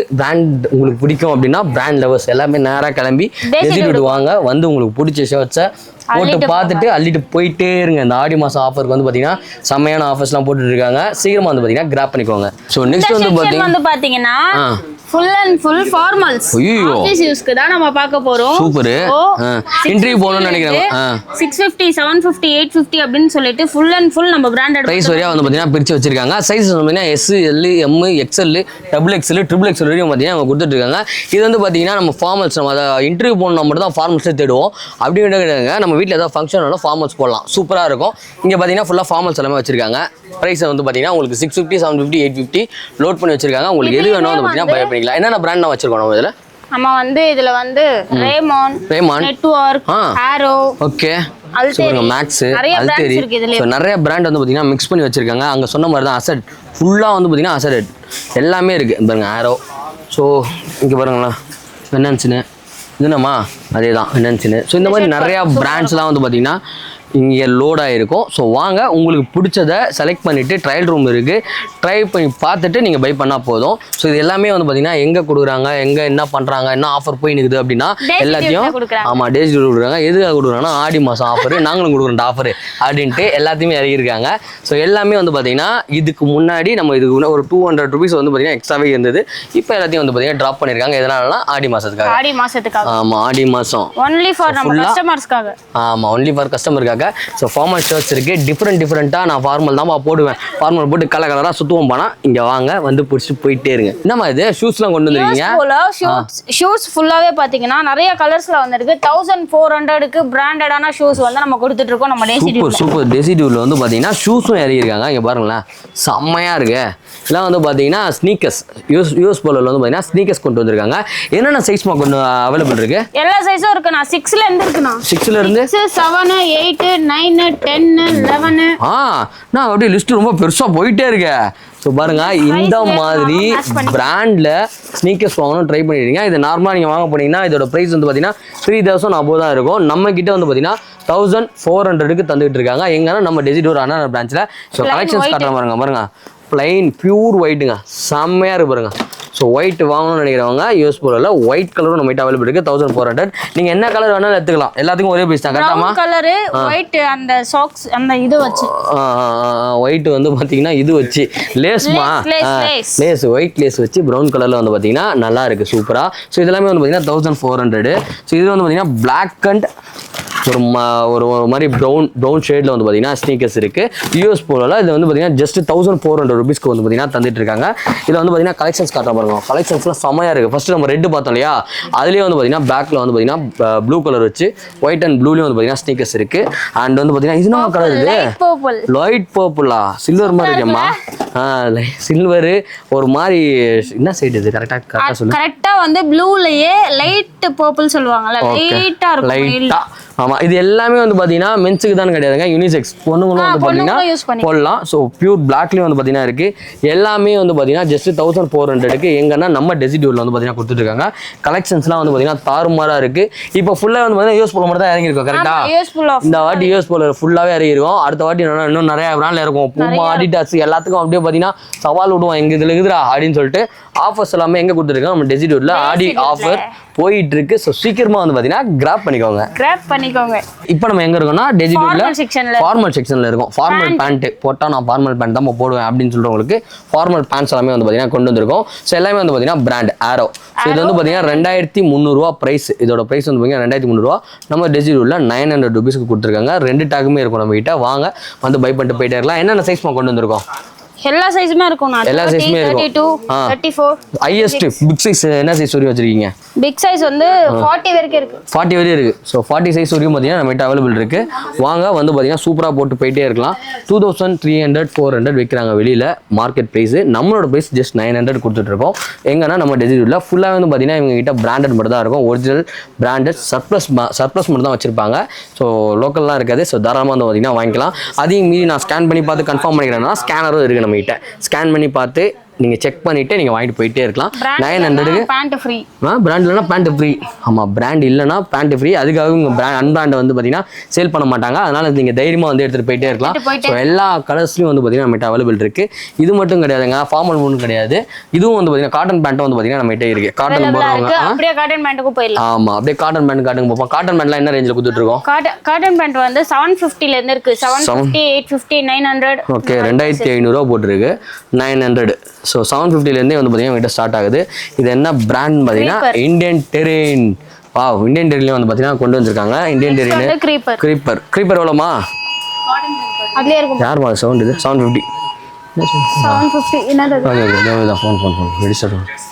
பிடிக்கும் அப்படின்னா பிராண்ட் லவர்ஸ் எல்லாமே நேரா கிளம்பி டெசிடியூட் வாங்க. வந்து உங்களுக்கு பிடிச்ச ஷர்ட்ஸை போட்டு பார்த்துட்டு அள்ளிட்டு போயிட்டே இருங்க. இந்த ஆடி மாசம் ஆஃபருக்கு வந்து பாத்தீங்கன்னா செம்மையான ஆஃபர்ஸ்லாம் போட்டுட்டு இருக்காங்க. சீக்கிரமா வந்து பாத்தீங்கன்னா கிராப் பண்ணிக்கோங்க. ஸோ நெக்ஸ்ட் வந்து பாத்தீங்கன்னா full and full formals office யூஸ்க்கு தான் நம்ம பார்க்க போறோம். சூப்பர். இன்டர்வியூ போணும்னு நினைக்கிறேன். 650 750 850 அப்படினு சொல்லிட்டு ஃபுல் அண்ட் ஃபுல் நம்ம பிராண்டட் பிரைஸ் வரையா வந்து பாத்தீங்கன்னா பிரிச்சு வச்சிருக்காங்க. சைஸ் வந்து பாத்தீங்கன்னா S L M XL XXL XXL வரையும் பாத்தீங்கன்னா அவங்க கொடுத்துட்டு இருக்காங்க. இது வந்து பாத்தீங்கன்னா நம்ம ஃபார்மல்ஸ், நம்ம இன்டர்வியூ போகணும் மட்டும் தான் ஃபார்மல்ஸே தேடுவோம். அப்படி கிடையாதுங்க. நம்ம வீட்டில் ஏதாவது ஃபங்க்ஷன் வேணும் ஃபார்மல்ஸ் போடலாம், சூப்பரா இருக்கும். இங்க பாத்தீங்கன்னா ஃபுல்லா ஃபார்மல்ஸ் எல்லாமே வச்சிருக்காங்க. பிரைஸ் வந்து பாத்தீங்கன்னா உங்களுக்கு 650 750 850 லோட் பண்ணி வச்சிருக்காங்க. உங்களுக்கு எது வேணும் வந்து பாத்தீங்கன்னா பை பண்ணிக்கலாம். என்னென்ன பிராண்ட் நான் வச்சிருக்கோம் நம்ம இதுல? நம்ம வந்து இதுல வந்து ரேமான் நெட்வொர்க், ஆரோ, ஓகே, சொல்லுங்க, மேக்ஸ், அல்டெரி. ஸோ நிறைய பிராண்ட் வந்து பாத்தீங்கன்னா மிக்ஸ் பண்ணி வச்சிருக்காங்க. அங்க சொன்ன மாதிரி தான் அசட் ஃபுல்லா வந்து பாத்தீங்கன்னா அசட் எல்லாமே இருக்கு பாருங்க. ஆரோ. ஸோ இங்க பாருங்களா, வென்னன்ஸ்னு இதுனம்மா அதே தான் வென்னன்ஸ்னு. ஸோ இந்த மாதிரி நிறைய பிராண்ட்ஸ்லாம் வந்து பாத்தீங்கன்னா இங்கே லோட் ஆகிருக்கும். ஸோ வாங்க, உங்களுக்கு பிடிச்சதை செலக்ட் பண்ணிவிட்டு ட்ரையல் ரூம் இருக்குது, ட்ரை பண்ணி பார்த்துட்டு நீங்கள் பை பண்ணால் போதும். ஸோ இது எல்லாமே வந்து பார்த்தீங்கன்னா எங்கே கொடுக்குறாங்க, எங்கே என்ன பண்ணுறாங்க, என்ன ஆஃபர் போய் நிற்குது அப்படின்னா எல்லாத்தையும் ஆமாம் டேஸ் கொடுக்குறாங்க. எதுக்காக கொடுக்குறாங்கன்னா ஆடி மாதம் ஆஃபர், நாங்களும் கொடுக்குறோம் ஆஃபர் அப்படின்ட்டு எல்லாத்தையுமே இறங்கியிருக்காங்க. ஸோ எல்லாமே வந்து பார்த்தீங்கன்னா இதுக்கு முன்னாடி நம்ம இதுக்கு ஒரு 200 rupees வந்து பார்த்தீங்கன்னா எக்ஸ்ட்ராவே இருந்தது. இப்போ எல்லாத்தையும் வந்து பார்த்தீங்கன்னா ட்ராப் பண்ணியிருக்காங்க. எதனாலனா ஆடி மாதத்துக்காக. ஆமாம், ஆடி மாதம் ஒன்லி ஃபார் நம்ம கஸ்டமர்ஸ்க்காக. ஆமாம், ஒன்லி ஃபார் கஸ்டமருக்காக. ஸோ ஃபார்மல் ஷர்ட்ஸ் இருக்குது, டிஃப்ரெண்ட்டாக. நான் ஃபார்மல் தான் போடுவேன். ஃபார்மல் போட்டு கலராக சுற்றுவோம். போனால் இங்கே வாங்க, வந்து பிடிச்சிட்டு போயிட்டே இருங்க. என்னம்மா இது ஷூஸ்லாம் கொண்டு வந்துருக்கீங்க? ஷூஸ் ஃபுல்லாகவே பார்த்தீங்கன்னா நிறைய கலர்ஸில் வந்துருக்கு. 1400க்கு பிராண்டடான ஷூஸ் வந்து நம்ம கொடுத்துட்டு இருக்கோம். நம்ம சூப்பர் டெசிடியூவில் வந்து பார்த்தீங்கன்னா ஷூஸும் இறங்கியிருக்காங்க. இங்கே பாருங்களேன், செம்மையாக இருக்கு. இதெல்லாம் வந்து பார்த்தீங்கன்னா ஸ்னீக்கர்ஸ், யூஎஸ் போலோவில் வந்து பார்த்தீங்கன்னா ஸ்னீக்கர்ஸ் கொண்டு வந்திருக்காங்க. என்னென்ன சைஸ்மா கொண்டு அவைலபிள் இருக்கு? எல்லா சைஸும் இருக்குண்ணா. 6ல இருந்து இருக்குண்ணா. 6ல இருந்து 7 8 9 10 11. நான் அப்படியே லிஸ்ட் ரொம்ப பெருசா போயிட்டே இருக்கு. ஸோ பாருங்க, இந்த மாதிரி பிராண்ட்ல ஸ்னீக்கர்ஸ் வாங்கணும் ட்ரை பண்ணிடுங்க. இது நார்மலாக நீங்கள் வாங்க போனீங்கன்னா இதோட ப்ரைஸ் வந்து பார்த்தீங்கன்னா 3000 above தான் இருக்கும். நம்ம கிட்ட வந்து பார்த்தீங்கன்னா 1400க்கு தந்துகிட்டு இருக்காங்க. எங்கன்னா நம்ம டெசிடோர் அண்ணா பிரான்ச்சில். ஸோ கலெக்ஷன்ஸ் காட்டுற பாருங்க, பிளைன் பியூர் ஒயிட்டுங்க, செம்மையாக இருக்கு பாருங்க. ஸோ ஒயிட் வாங்கணும்னு நினைக்கிறவங்க யூஎஸ் போலோவில் ஒயிட் கலரும் நம்ம கிட்ட அவைலபிள் இருக்குது. 1400. நீங்கள் என்ன கலர் வேணாலும் எடுத்துக்கலாம். எல்லாத்துக்கும் ஒரே ப்ரைஸ் தான். கரெக்டாமா? கலரு ஒயிட், அந்த சாக்ஸ் அந்த இது வச்சு ஒயிட் வந்து பார்த்தீங்கன்னா இது வச்சு லேஸ்மா, லேஸ் ஒயிட் லேஸ் வச்சு ப்ரௌன் கலரில் வந்து பார்த்தீங்கன்னா நல்லா இருக்குது, சூப்பராக. ஸோ இதெல்லாமே வந்து பார்த்தீங்கன்னா 1400. ஸோ இது வந்து பார்த்தீங்கன்னா பிளாக் அண்ட் ஒரு மாதிரி ப்ரௌன் ஷேடில் வந்து பார்த்தீங்கன்னா ஸ்னீக்கர்ஸ் இருக்குது. யூஎஸ் போலோவில் இது வந்து பார்த்தீங்கன்னா ஜஸ்ட் 1400 ரூபீஸ்க்கு வந்து பார்த்தீங்கன்னா தந்துட்டு இருக்காங்க. இதில் வந்து பார்த்தீங்கன்னா கலெக்ஷன்ஸ் காட்ட பாருங்க. கலெக்ஷன்ஸ்லாம் செமையாக இருக்குது. ஃபஸ்ட்டு நம்ம ரெட்டு பார்த்தோம் இல்லையா, அதுலேயே வந்து பார்த்தீங்கன்னா பேக்கில் வந்து பார்த்தீங்கன்னா ப்ளூ கலர் வச்சு ஒயிட் அண்ட் ப்ளூலேயும் வந்து பார்த்தீங்கன்னா ஸ்னீக்கர்ஸ் இருக்குது. அண்ட் வந்து பார்த்தீங்கன்னா இது என்ன கலர் இது, லைட் பர்பிளா, சில்வர் மாதிரி இருக்கேம்மா. சில்வரு ஒரு மாதிரி என்ன சைடு இது கரெக்டாக சொல்லு. கரெக்டாக வந்து ப்ளூலயே லைட் பர்பிள் சொல்லுவாங்கல்ல, லைட்டாக இருக்கும். லைட்டாக ஆமாம். இது எல்லாமே வந்து பார்த்தீங்கன்னா மென்ஸுக்கு தான் கிடையாதுங்க, யூனிசெக்ஸ் பொண்ணுங்களும் வந்து பார்த்தீங்கன்னா போடலாம். ஸோ பியூர் பிளாக்லேயும் வந்து பார்த்தீங்கன்னா இருக்குது. எல்லாமே வந்து பார்த்தீங்கன்னா ஜஸ்ட் 1400க்கு எங்கன்னா நம்ம டெசிடியூரில் வந்து பார்த்தீங்கன்னா கொடுத்துருக்காங்க. கலெக்ஷன்ஸ்லாம் வந்து பார்த்தீங்கன்னா தாறுமாறாக இருக்குது. இப்போ ஃபுல்லாக வந்து பார்த்தீங்கன்னா யூஎஸ் போல மட்டும் தான் இறங்கியிருக்கோம் கரெக்டாக. இந்த வாட்டி யூஎஸ் போல ஃபுல்லாகவே இறங்கிருக்கும். அடுத்த வாட்டி இன்னும் நிறைய பிராண்டில் இருக்கும். பூமா, அடிடாஸ் எல்லாத்துக்கும் அப்படியே பார்த்தீங்கன்னா சவால் விடுவோம், எங்க இதில் இருக்குதுரா அப்படின்னு சொல்லிட்டு. ஆஃபர்ஸ் எல்லாமே எங்கே கொடுத்துருக்காங்க, நம்ம டெசிடியூரில் ஆடி ஆஃபர் போயிட்டு இருக்கு. ஸோ சீக்கிரமா வந்து பார்த்தீங்கன்னா கிராப் பண்ணிக்கோங்க. இப்போ நம்ம எங்க இருக்கோம்னா டெசிடியூர்ல ஃபார்மல் செக்ஷன்ல இருக்கும். ஃபார்மல் பேண்ட் போட்டா நான் ஃபார்மல் பேண்ட் தான் போடுவேன் அப்படின்னு சொல்றவங்களுக்கு ஃபார்மல் பேண்ட்ஸ் எல்லாமே வந்து பார்த்தீங்கன்னா கொண்டு வந்திருக்கோம். ஸோ எல்லாமே வந்து பார்த்தீங்கன்னா பிராண்ட் ஆரோ. ஸோ இது வந்து பார்த்தீங்கன்னா 2300 ரூபா பிரைஸ். இதோட பிரைஸ் வந்து பார்த்தீங்கன்னா 2300 ரூபா. நம்ம டெசிடியூர்ல 900 ரூபீஸ்க்கு கொடுத்துருக்காங்க. 2 டேக்குமே இருக்கும் நம்ம கிட்ட. வாங்க வந்து பை பண்ணிட்டு போயிட்டே இருக்கலாம். என்னென்ன சைஸ் கொண்டு வந்திருக்கோம்? எல்லா சைஸுமே இருக்கும். எல்லா சைஸுமே இருக்கும். 32, 34 ஹையஸ்ட் பிக் சைஸ் என்ன சைஸ் வரையும் வச்சிருக்கீங்க? பிக் சைஸ் வந்து 40 வரைக்கும் இருக்கு. 40 வரையும் இருக்கு. ஸோ 40 சைஸ் வரையும் பார்த்தீங்கன்னா நம்மகிட்ட அவைலபிள் இருக்கு. வாங்க வந்து பார்த்தீங்கன்னா சூப்பராக போட்டு போயிட்டே இருக்கலாம். 2300 400 விற்கிறாங்க வெளியில மார்க்கெட் ப்ரைஸ். நம்மளோட ப்ரைஸ் ஜஸ்ட் 900 கொடுத்துட்டு இருக்கோம். எங்கன்னா நம்ம டெசிடியூர்ல ஃபுல்லாக வந்து பார்த்தீங்கன்னா இவங்க கிட்ட பிராண்டட் மட்டும் தான் இருக்கும். ஒரிஜினல் பிராண்டட் சர்ப்ளஸ் மட்டும் தான் வச்சிருப்பாங்க. ஸோ லோக்கல்லாம் இருக்காது. ஸோ தாராளமாக வந்து பார்த்தீங்கன்னா வாங்கிக்கலாம். அதையும் மீறி நான் ஸ்கேன் பண்ணி பார்த்து கன்ஃபார்ம் பண்ணிக்கிறேன்னா ஸ்கேனரும் இருக்கு நம்ம கிட்ட. ஸ்கேன் பண்ணி பார்த்து நீங்க செக் பண்ணிட்டு நீங்க வாங்கிட்டு போயிட்டே இருக்கலாம். 900க்கு பேண்ட் ஃப்ரீ. பிராண்ட் இல்லைனா பேண்ட் ஃப்ரீ. ஆமா, பிராண்ட் இல்லைனா பேண்ட் ஃப்ரீ. அதுக்காக உங்க பிராண்ட் அன்பிராண்டை வந்து பார்த்தீங்கன்னா சேல் பண்ண மாட்டாங்க. அதனால நீங்க தைரியமா வந்து எடுத்துட்டு போயிட்டே இருக்கலாம். ஸோ எல்லா கலர்ஸ்லையும் வந்து பார்த்தீங்கன்னா நம்மகிட்ட அவைலபிள் இருக்கு. இது மட்டும் கிடையாதுங்க, ஃபார்மல் ஒன்றும் கிடையாது. இதுவும் வந்து பார்த்தீங்கன்னா காட்டன் பேண்ட்டும் வந்து பார்த்தீங்கன்னா நம்மகிட்ட இருக்கு. காட்டன் போடுறவங்க அப்படியே காட்டன் பேண்ட்டுக்கு போயிடலாம். ஆமா, அப்படியே காட்டன் பேண்ட் காட்டுங்க பார்ப்போம். காட்டன் பேண்ட்லாம் என்ன ரேஞ்சில் கொடுத்துட்டு இருக்கோம்? காட்டன் பேண்ட் வந்து 750 ல இருந்து இருக்கு. 750, 850, 900. ஓகே, 2500 ரூபா போட்டுருக்கு. 900. ஸோ 750 வந்து பார்த்தீங்கன்னா கிட்ட ஸ்டார்ட் ஆகுது. இது என்ன பிராண்ட் பார்த்தீங்கன்னா இந்தியன் டெரெயின். இந்தியன் டெரெயின்ல வந்து பார்த்தீங்கன்னா கொண்டு வந்திருக்காங்க. இந்தியன் டெரெயின் க்ரீப்பர் எவ்வளோமா? அதுலயே இருக்கும். யார் சவுண்ட் இது? 750 என்னது? Okay phone ready start.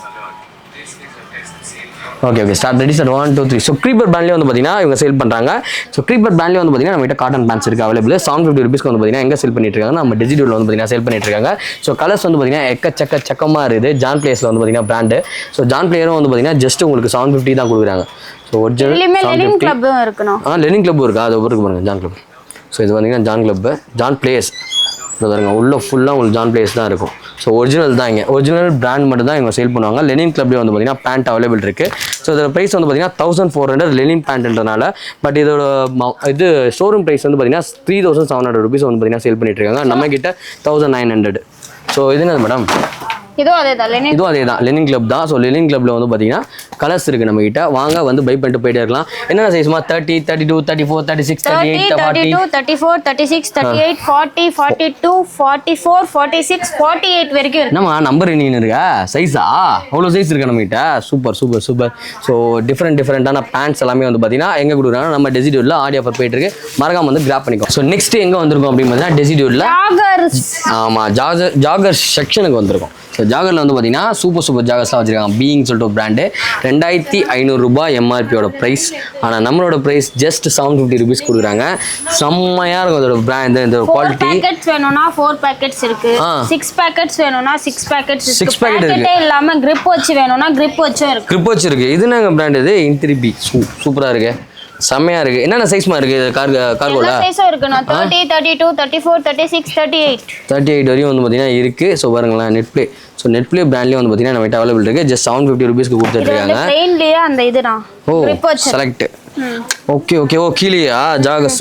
Okay start ready start 1 2 3. So creeper பிராண்ட்லேயே வந்து பார்த்தீங்கன்னா இவங்க சேல் பண்ணுறாங்க. ஸோ க்ரீப்பர் பிராண்ட்லேயே வந்து பார்த்தீங்கன்னா நம்மகிட்ட காட்டன் பேண்ட்ஸ் இருக்குது அவைலபிள். 750 ரூபீஸ்க்கு வந்து பார்த்தீங்கன்னா எங்கே சேல் பண்ணிட்டு இருக்காங்க? நம்ம டெசிடியூரில் வந்து பார்த்தீங்கன்னா சேல் பண்ணிட்டு இருக்காங்க. ஸோ கலர்ஸ் வந்து பார்த்தீங்கன்னா சக்கமாக இருக்குது. ஜான் பிளேஸில் வந்து பார்த்தீங்கன்னா பிராண்டு. ஸோ ஜான் பிளேயரும் வந்து பார்த்தீங்கன்னா ஜஸ்ட் உங்களுக்கு 750 தான் கொடுக்குறாங்க. ஸோ ஒரிஜினல் லெனின் கிளப்பும் இருக்கணும். லெனின் கிளப்பும் இருக்கா? அது ஒருக்கு பாருங்க, ஜான் கிளப். ஸோ இது பார்த்தீங்கன்னா ஜான் கிளப்பு, ஜான் பிளேஸ் பாருங்க. உள்ள ஃபுல்லாக உங்களுக்கு ஜான் பிளேஸ் தான் இருக்கும். ஸோ ஒரிஜினல் தான். இங்கே ஒரிஜினல் பிராண்ட் மட்டும் தான் இவங்க சேல் பண்ணுவாங்க. லெனின் கிளப்லேயே வந்து பார்த்தீங்கன்னா பேண்ட் அவைலபிள் இருக்குது. ஸோ இதோட ப்ரைஸ் வந்து பார்த்தீங்கன்னா 1400 லெனின் பேண்ட்ன்றனால. பட் இதோட இது ஷோரூம் ப்ரைஸ் வந்து பார்த்தீங்கன்னா 3700 ரூபீஸ் வந்து பார்த்தீங்கன்னா சேல் பண்ணிட்டு இருக்காங்க. நம்ம கிட்ட 1900. ஸோ இது என்னது மேடம்? இதுவும் அதே தான் லெனின் கிளப் தான். ஸோ லெனின் கிளப்ல வந்து பார்த்தீங்கன்னா கலர்ஸ் இருக்கு நம்ம கிட்ட. வாங்க வந்து பை பண்ணிட்டு போயிட்டே இருக்கலாம். என்னென்ன சைஸ்மா? 30, 32, 34, 36, 38, 32, 34, 36, 38, 40, 42, 44, 46, 48 வரைக்கும் இருக்கு. என்னம்மா நம்பர் என்ன இருக்கா? சைஸா அவ்வளோ சைஸ் இருக்கு நம்ம கிட்ட. சூப்பர். ஸோ டிஃப்ரெண்டான பேண்ட்ஸ் எல்லாமே வந்து பார்த்தீங்கன்னா எங்கே கொடுக்குறாங்க? நம்ம டெசிடியூரில் ஆடி ஆஃபர் போயிட்டு இருக்கு. மறக்காம வந்து கிராப் பண்ணிக்கோ. ஸோ நெக்ஸ்ட் எங்கே வந்திருக்கோம் அப்படின்னு பார்த்தீங்கன்னா டெசிடியூரில் ஆமாம் ஜாகர் செக்ஷனுக்கு வந்திருக்கோம். ஸோ ஜாகரில் வந்து பார்த்தீங்கன்னா சூப்பர் ஜாகர்ஸ்லாம் வச்சுருக்காங்க. பீயிங் சொல்லிட்டு பிராண்டு. 2500 ரூபாய் எம்ஆர்பியோட ப்ரைஸ். ஆனால் நம்மளோட ப்ரைஸ் ஜஸ்ட் 750 ரூபீஸ் கொடுக்குறாங்க. செம்மையாக இருக்கும் அதோட பிராண்ட். இந்த குவாலிட்டி. 4 பேக்கெட்ஸ் வேணும்னா 4 பேக்கெட்ஸ் இருக்கு. 6 பேக்கெட்ஸ் வேணும்னா 6 பேக்கெட்ஸ் இருக்கு. 6 பேக்கெட் இருக்கு. இல்லாம grip வச்சு வேணும்னா grip வச்சும் இருக்கு. grip வச்சு இருக்கு. இது என்னங்க பிராண்ட்? இது இன்த்ரிபி. சூப்பராக இருக்கு, செம்மையா இருக்கு. என்னென்ன சைஸ்மா இருக்கு கார்கோல? எல்லா சைஸும் இருக்கு. 30, 32, 34, 36, 38 வரையும் வந்து பார்த்தீங்கன்னா இருக்கு. ஸோ பாருங்களேன், நெட்ப்ளே. ஸோ நெட்ப்ளே பிராண்ட்லேயே வந்து பார்த்தீங்கன்னா நம்ம அவைலபிள் இருக்கு. ஜஸ்ட் 750 ரூபீஸ்க்கு கொடுத்துட்டு இருக்காங்க. ப்ளைன்லயே அந்த இதுதான். grip வச்சு செலக்ட். ஓகே கீழேயா ஜாகர்ஸ்.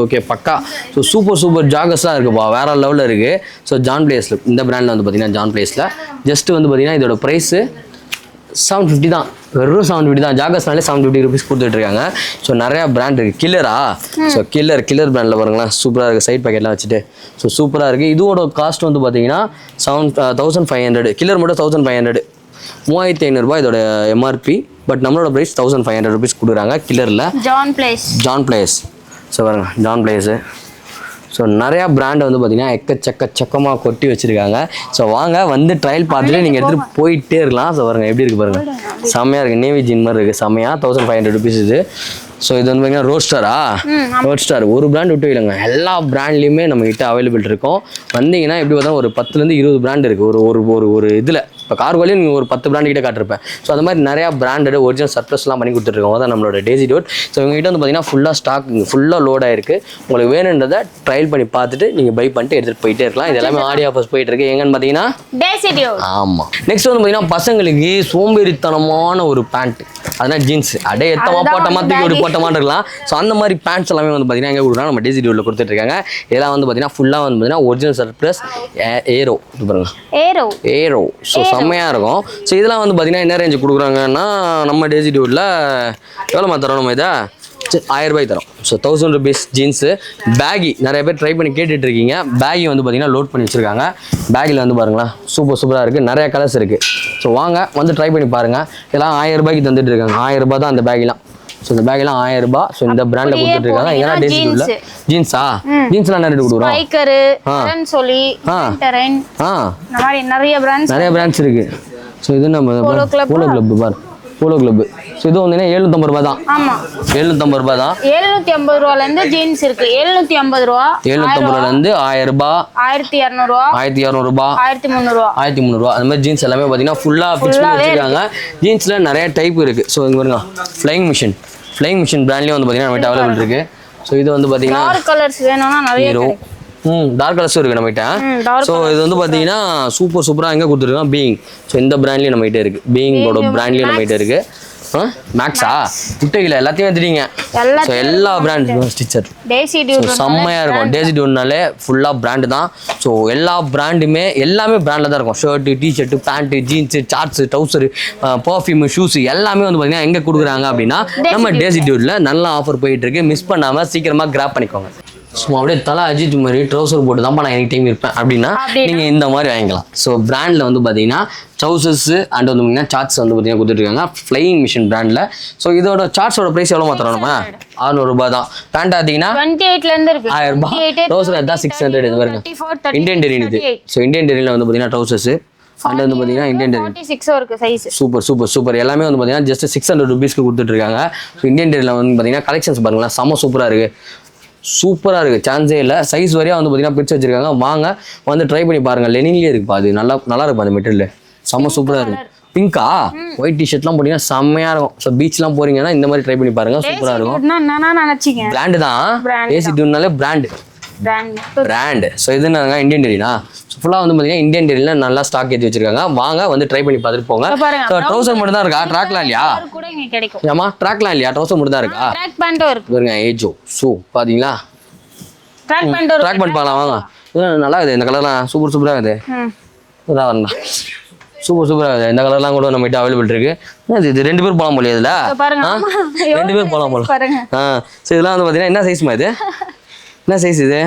ஓகே பக்கா. ஸோ சூப்பர் ஜாகர்ஸ்லாம் இருக்குப்பா, வேற லெவலில் இருக்கு. ஸோ ஜான் பிளேஸில் இந்த பிராண்டில் வந்து பார்த்தீங்கன்னா ஜான் பிளேஸில் ஜஸ்ட் வந்து பார்த்தீங்கன்னா இதோட ப்ரைஸு 750 தான். வெறும் 750 தான். ஜாகர்ஸ்னாலே 750 ரூபீஸ் கொடுத்துட்டு இருக்காங்க. ஸோ நிறையா பிராண்ட் இருக்குது. கில்லரா? ஸோ கில்லர் பிராண்டில் பாருங்களேன், சூப்பராக இருக்குது. சைட் பேக்கெட்லாம் வச்சுட்டு ஸோ சூப்பராக இருக்குது. இதோட காஸ்ட் வந்து பார்த்தீங்கன்னா 1500. கில்லர் மட்டும் 1500. 3500 இதோட எம்ஆர்பி. பட் நம்மளோட ப்ரைஸ் 1500 ருபீஸ் கொடுக்குறாங்க கில்லரில். John Players. ஸோ பாருங்க ஜான் பிளேஸு. ஸோ நிறையா பிராண்டை வந்து பார்த்தீங்கன்னா எக்கச்சக்கமாக கொட்டி வச்சுருக்காங்க. ஸோ வாங்க வந்து ட்ரையல் பார்த்துட்டு நீங்கள் எடுத்துகிட்டு போயிட்டே இருக்கலாம். ஸோ பாருங்க எப்படி இருக்குது பாருங்கள், செம்மையாக இருக்குது. நேவி ஜீன் மாதிரி இருக்குது, செம்மையாக. 1500 ருபீஸ் இது. ஸோ இது வந்து பார்த்தீங்கன்னா ரோட்ஸ்டார் ஒரு பிராண்ட் விட்டு இல்லைங்க, எல்லா பிராண்ட்லேயுமே நம்மகிட்ட அவைலபிள் இருக்கும். வந்தீங்கன்னா எப்படி பார்த்தா ஒரு 10லேருந்து 20 பிராண்ட் இருக்குது ஒரு ஒரு ஒரு இதில். இப்போ கார்கோலையும் நீங்கள் ஒரு 10 பிராண்ட் கிட்ட காட்டிருப்பேன். ஸோ அந்த மாதிரி நிறையா பிராண்டட் ஒரிஜினல் சர்ப்ளஸ்லாம் பண்ணி கொடுத்துருக்கோம் தான் நம்மளோட டேசி டியோட். ஸோ இவங்ககிட்ட வந்து பார்த்தீங்கன்னா ஃபுல்லாக ஸ்டாக் ஃபுல்லாக லோட் ஆயிருக்கு. உங்களுக்கு வேணுன்றதை ட்ரையல் பண்ணி பார்த்துட்டு நீங்கள் பை பண்ணிட்டு எடுத்துகிட்டு போயிட்டே இருக்கலாம். இது எல்லாமே ஆடி ஆஃபர்ஸ் போயிட்டு இருக்கு. எங்கன்னு பார்த்தீங்கன்னா டேசி டியோட். ஆமாம். நெக்ஸ்ட் வந்து பார்த்தீங்கன்னா பசங்களுக்கு சோம்பேறித்தனமான ஒரு பேண்ட், அதனால் ஜீன்ஸ் அடே எத்தமா போட்டமா தூக்கி ஒரு போட்டமான்னு இருக்கலாம். ஸோ அந்த மாதிரி பேண்ட்ஸ் எல்லாமே வந்து பார்த்தீங்கன்னா எங்கே கொடுக்குறாங்க, நம்ம டேசி டியோட்டில் கொடுத்துட்ருக்காங்க. இதெல்லாம் வந்து பார்த்தீங்கன்னா ஃபுல்லாக வந்து பார்த்தீங்கன்னா ஒரிஜினல் சர்ப்ளஸ் ஏரோ. இது பாருங்க ஏரோ. ஸோ செம்மையாக இருக்கும். ஸோ இதெல்லாம் வந்து பார்த்தீங்கன்னா என்ன ரேஞ்சு கொடுக்குறாங்கன்னா நம்ம டேசி டியோட்டில் எவ்வளோ தரோம் நம்ம இதை 1000 ரூபாய் தரோம். So 1000 rupees jeans. பேகி நிறைய பேர் ட்ரை பண்ணி கேட்டுட்டு இருக்கீங்க. பேகி வந்து பார்த்தீங்கன்னா லோட் பண்ணி வச்சுருக்காங்க. பேக்கில் வந்து பாருங்களேன் சூப்பராக இருக்குது, நிறைய கலர்ஸ் இருக்குது. ஸோ வாங்க வந்து ட்ரை பண்ணி பாருங்கள். இதெல்லாம் 1000 ரூபாய்க்கு தந்துட்டு இருக்காங்க. 1000 ரூபாய் தான் அந்த பேக்லாம். ஸோ இந்த பேக்லாம் 1000 ரூபாய். ஸோ இந்த பிராண்டில் கொடுத்துட்டு இருக்காங்க. எங்கன்னா டேசி டியோட்டில் ஜீன்ஸா ஜீன்ஸ்லாம் என்ன ரேட் கொடுக்குறோம்? நிறைய பிராண்ட்ஸ் இருக்குது. ஸோ இது நம்ம போலோ கிளப் பார், போலோ கிளப். ஸோ இது வந்து 750 ரூபாய் தான். 750 ரூபாய் தான். 750 ரூபாயிலேருந்து ஜீன்ஸ் இருக்கு. 750 ரூபா, 750 ரூபாயிலேருந்து 1000 ரூபாய், 1200 ரூபா, 1300 ரூபாய், 1300 ரூபா, 1300 ரூபாய். அந்த மாதிரி ஜீன்ஸ் எல்லாமே பார்த்தீங்கன்னா ஃபுல்லாக ஃபிக்ஸ் பண்ணி வச்சுருக்காங்க. ஜீன்ஸில் நிறைய டைப் இருக்குது. ஸோ இங்கே பாருங்க ஃப்ளைங் மிஷின் பிராண்ட்லேயும் வந்து பார்த்தீங்கன்னா நம்மகிட்ட அவைலபிள் இருக்குது. ஸோ இது வந்து பார்த்தீங்கன்னா டார்க் கலர்ஸ் வேணும்னா நிறைய கிடைக்கும். டார்க் கலர்ஸும் இருக்குது நம்மகிட்ட. ஸோ இது வந்து பார்த்தீங்கன்னா சூப்பராக எங்கே கொடுத்துருக்கோம் பீயிங். ஸோ இந்த பிராண்ட்லேயும் நம்மகிட்ட இருக்குது. பீயிங்கோட பிராண்ட்லேயும் நம்மகிட்ட இருக்குது. மேக்ஸா முட்டையில் எல்லாத்தையும் வந்துட்டீங்க. ஸோ எல்லா பிராண்ட் ஸ்டிச்சர் செம்மையாக இருக்கும். டேசி டியோட்னாலே ஃபுல்லாக பிராண்டு தான். ஸோ எல்லா பிராண்டுமே எல்லாமே பிராண்டில் தான் இருக்கும். Shirt, t-shirt, pant, jeans, shorts, trouser, perfume, shoes எல்லாமே வந்து பார்த்தீங்கன்னா எங்கே கொடுக்குறாங்க அப்படின்னா நம்ம டேசி டியோட்டில் நல்ல ஆஃபர் போயிட்டு இருக்கு. மிஸ் பண்ணாமல் சீக்கிரமாக கிராப் பண்ணிக்கோங்க. சும்மா அப்படியே தலை அஜித் மாதிரி ட்ரௌசர் போட்டு தான் நான் எனி டைம் இருப்பேன் அப்படின்னா நீங்கள் இந்த மாதிரி வாங்கிக்கலாம். ஸோ பிராண்டில் வந்து பார்த்தீங்கன்னா ட்ரௌசர்ஸு அண்ட் வந்து பார்த்தீங்கன்னா சார்ட்ஸ் வந்து பார்த்தீங்கன்னா கொடுத்துருக்காங்க ஃப்ளையிங் மிஷின் பிராண்டில். ஸோ இதோட சார்ட்ஸோட ப்ரைஸ் எவ்வளோ மாத்திரம் நம்ம 600 ரூபாய் தான். பேண்ட் பார்த்தீங்கன்னா 1000 ரூபாய். ட்ரௌசர் தான் 600. இது பாருங்க இந்தியன் டெரின் இது. ஸோ இந்தியன் டெரினில் வந்து பார்த்தீங்கன்னா ட்ரௌசர்ஸு அண்ட் வந்து பார்த்தீங்கன்னா இந்தியன் டெரின் 46 இருக்கு சைஸ். சூப்பர் எல்லாமே வந்து பார்த்தீங்கன்னா ஜஸ்ட் 600 ருபீஸ்க்கு கொடுத்துட்ருக்காங்க. ஸோ இந்தியன் டெரினில் வந்து பார்த்தீங்கன்னா கலெக்ஷன்ஸ் பாருங்களேன் செம்ம சூப்பராக இருக்குது, சான்ஸே இல்லை. சைஸ் வரையாக வந்து பார்த்தீங்கன்னா பிரிச்சு வச்சிருக்காங்க. வாங்க வந்து ட்ரை பண்ணி பாருங்கள். லெனின்லேயே இருக்குப்பா, அது நல்லா இருக்கும். அந்த மெட்டீரியல் செம்ம சூப்பராக இருக்குது. பிங்கா ஒயிட் டிஷர்ட்லாம் போட்டிங்கன்னா செம்மையாக இருக்கும். ஸோ பீச்லாம் போறீங்கன்னா இந்த மாதிரி ட்ரை பண்ணி பாருங்கள், சூப்பராக இருக்கும். பிராண்டு தான் டேசி டியோட்னாலே பிராண்டு. ஸோ இது என்னங்க இந்தியன் டெரினா. ஸோ ஃபுல்லாக வந்து பார்த்தீங்கன்னா இந்தியன் டெரியில் நல்லா ஸ்டாக் ஏற்றி வச்சிருக்காங்க. வாங்க வந்து ட்ரை பண்ணி பார்த்துட்டு போங்க. ஸோ ட்ரௌசர் மட்டும் தான் இருக்கா, ட்ராக்லாம் இல்லையா? ஏமா ட்ராக்லாம் இல்லையா? ட்ரௌசர் மட்டும் தான் இருக்கா? பாருங்க ஏஜோ. ஸோ பார்த்தீங்களா ட்ராக் பேண்ட் பார்க்கலாம். வாங்க நல்லா இருக்குது. இந்த கலர்லாம் சூப்பராக இருக்குது. இதான் வரலாம் சூப்பராக இருக்குது. இந்த கலர்லாம் கூட நம்ம கிட்ட அவைலபிள் இருக்கு. இது 2 பேர் போகலாம் போல இதில் 2 பேர் போகலாம் போல. ஸோ இதெல்லாம் வந்து பார்த்தீங்கன்னா என்ன சைஸ்மா இது? என்ன சைஸ் இது?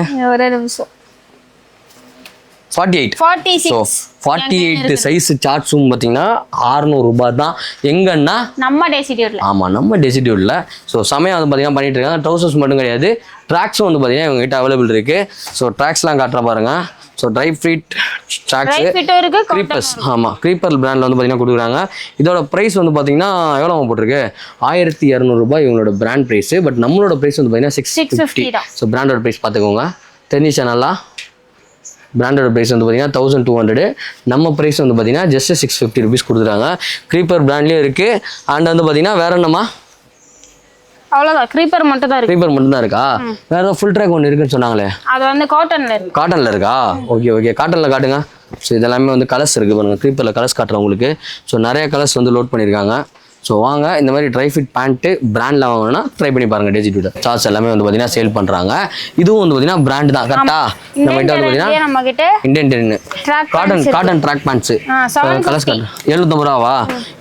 48 சைஸ் சார்ட்ஸும் பார்த்தீங்கன்னா 600 ரூபாய் தான். எங்கன்னா நம்ம டேசி டியோட்ல. ஆமாம் நம்ம டேசி டியோட்ல. ஸோ சமயம் வந்து பார்த்தீங்கன்னா பண்ணிட்டு இருக்காங்க. ட்ரௌசர்ஸ் மட்டும் கிடையாது, ட்ராக்ஸும் வந்து பார்த்தீங்கன்னா இவங்ககிட்ட அவைலபிள் இருக்கு. ஸோ ட்ராக்ஸ்லாம் காட்டுற பாருங்க. So try fit tracks creepers. ஆமாம் க்ரீப்பர் பிராண்டில் வந்து பார்த்தீங்கன்னா கொடுக்குறாங்க. இதோட ப்ரைஸ் வந்து பார்த்தீங்கன்னா எவ்வளோ போட்டிருக்கு? 1200 ரூபாய் இவங்களோட பிராண்ட் ப்ரைஸு. பட் நம்மளோட ப்ரைஸ் வந்து பார்த்தீங்கன்னா 650. ஸோ பிராண்டோட ப்ரைஸ் பார்த்துக்கோங்க, தெரிஞ்சிச்சா நல்லா. பிராண்டோட ப்ரைஸ் வந்து பார்த்தீங்கன்னா 1200. நம்ம ப்ரைஸ் வந்து பார்த்தீங்கன்னா ஜஸ்ட் 650 ருபீஸ் கொடுத்துறாங்க. க்ரீப்பர் பிராண்ட்லேயும் இருக்குது. அண்ட் வந்து பார்த்தீங்கன்னா வேற என்னம்மா? அவ்வளவுதான், க்ரீப்பர் மட்டும் தான் இருக்கு. க்ரீப்பர் மட்டும் தான் இருக்கா? வேற ஏதோ ஃபுல் ட்ராக் ஒன்று இருக்குன்னு சொன்னாங்களே, அது வந்து காட்டன்ல இருக்கு. காட்டன்ல இருக்கா? ஓகே காட்டன்ல காட்டுங்க. ஸோ இதெல்லாமே வந்து கலர்ஸ் இருக்குது பாருங்க. க்ரீப்பரில் கலர்ஸ் காட்டுறேன் உங்களுக்கு. ஸோ நிறைய கலர்ஸ் வந்து லோட் பண்ணியிருக்காங்க. ஸோ வாங்க இந்த மாதிரி ட்ரை ஃபிட் பேண்ட்டு பிராண்டில் வாங்கணும்னா ட்ரை பண்ணி பாருங்க டேசி டியூட். ஷார்ட்ஸ் எல்லாமே வந்து பார்த்தீங்கன்னா சேல் பண்ணுறாங்க. இதுவும் வந்து பார்த்தீங்கன்னா பிராண்ட் தான் கரெக்டா. நம்ம கிட்ட வந்து பார்த்தீங்கன்னா நம்ம கிட்ட Indian cotton track pants colours 750 ரூபாவா.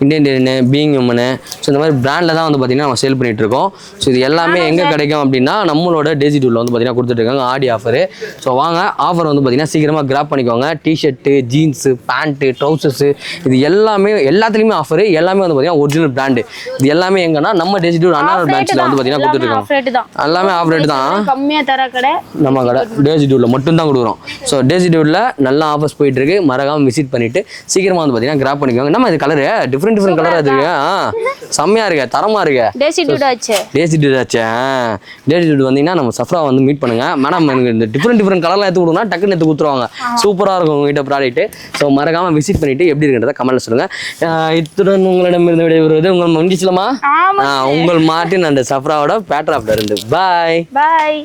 Indian being woman. ஸோ இந்த மாதிரி பிராண்டில் தான் வந்து பார்த்தீங்கன்னா நம்ம சேல் பண்ணிட்டு இருக்கோம். ஸோ இது எல்லாமே எங்கே கிடைக்கும் அப்படின்னா நம்மளோட டேசி டியூட்ல வந்து பார்த்தீங்கன்னா கொடுத்துட்டு இருக்காங்க ஆடி ஆஃபர். ஸோ வாங்க ஆஃபர் வந்து பார்த்தீங்கன்னா சீக்கிரமாக கிராப் பண்ணிக்கோங்க. டிஷர்ட்டு, ஜீன்ஸு, பேண்ட்டு, ட்ரௌசர்ஸு இது எல்லாமே எல்லாத்துலேயுமே ஆஃபர். எல்லாமே வந்து பார்த்தீங்கன்னா ஒரிஜினல் பிராண்டு. இது எல்லாமே எங்கன்னா நம்ம டேசி டியூட் அண்ணா பிரான்ச்சில் வந்து பார்த்தீங்கன்னா கொடுத்துட்டு இருக்காங்க. எல்லாமே ஆஃப் ரேட் தான். கம்மியா தர கடை நம்ம கடை டேசி டியூட்ல மட்டும் தான் கொடுக்குறோம். ஸோ டேசி டியூட்ல நல்ல ஆஃபர்ஸ் போயிட்டு இருக்கு. மறக்காம விசிட் பண்ணிட்டு சீக்கிரமா வந்து பார்த்தீங்கன்னா கிராப் பண்ணிக்கோங்க. நம்ம இது கலரு டிஃப்ரெண்ட் கலர் இருக்கு. செம்மையா இருக்கு, தரமா இருக்கு. டேசி டியூட் ஆச்சு. டேசி டியூட் வந்தீங்கன்னா நம்ம சஃப்ரா வந்து மீட் பண்ணுங்க. மேடம் எனக்கு இந்த டிஃப்ரெண்ட் கலர்லாம் எடுத்து கொடுங்க, டக்குன்னு எடுத்து கொடுத்துருவாங்க. சூப்பரா இருக்கும் உங்ககிட்ட ப்ராடக்ட். ஸோ மறக்காம விசிட் பண்ணிட்டு எப்படி இருக்குன்றத கமெண்ட்ல சொல்லுங்க. இத்துடன் உங்களிடமிருந்து விடைபெறுவது உங்கள் முடிஞ்சிச்சலமா உங்கள் மார்ட்டின் அந்த சஃப்ராவோட பேட்ராப்ல இருந்து. பாய்.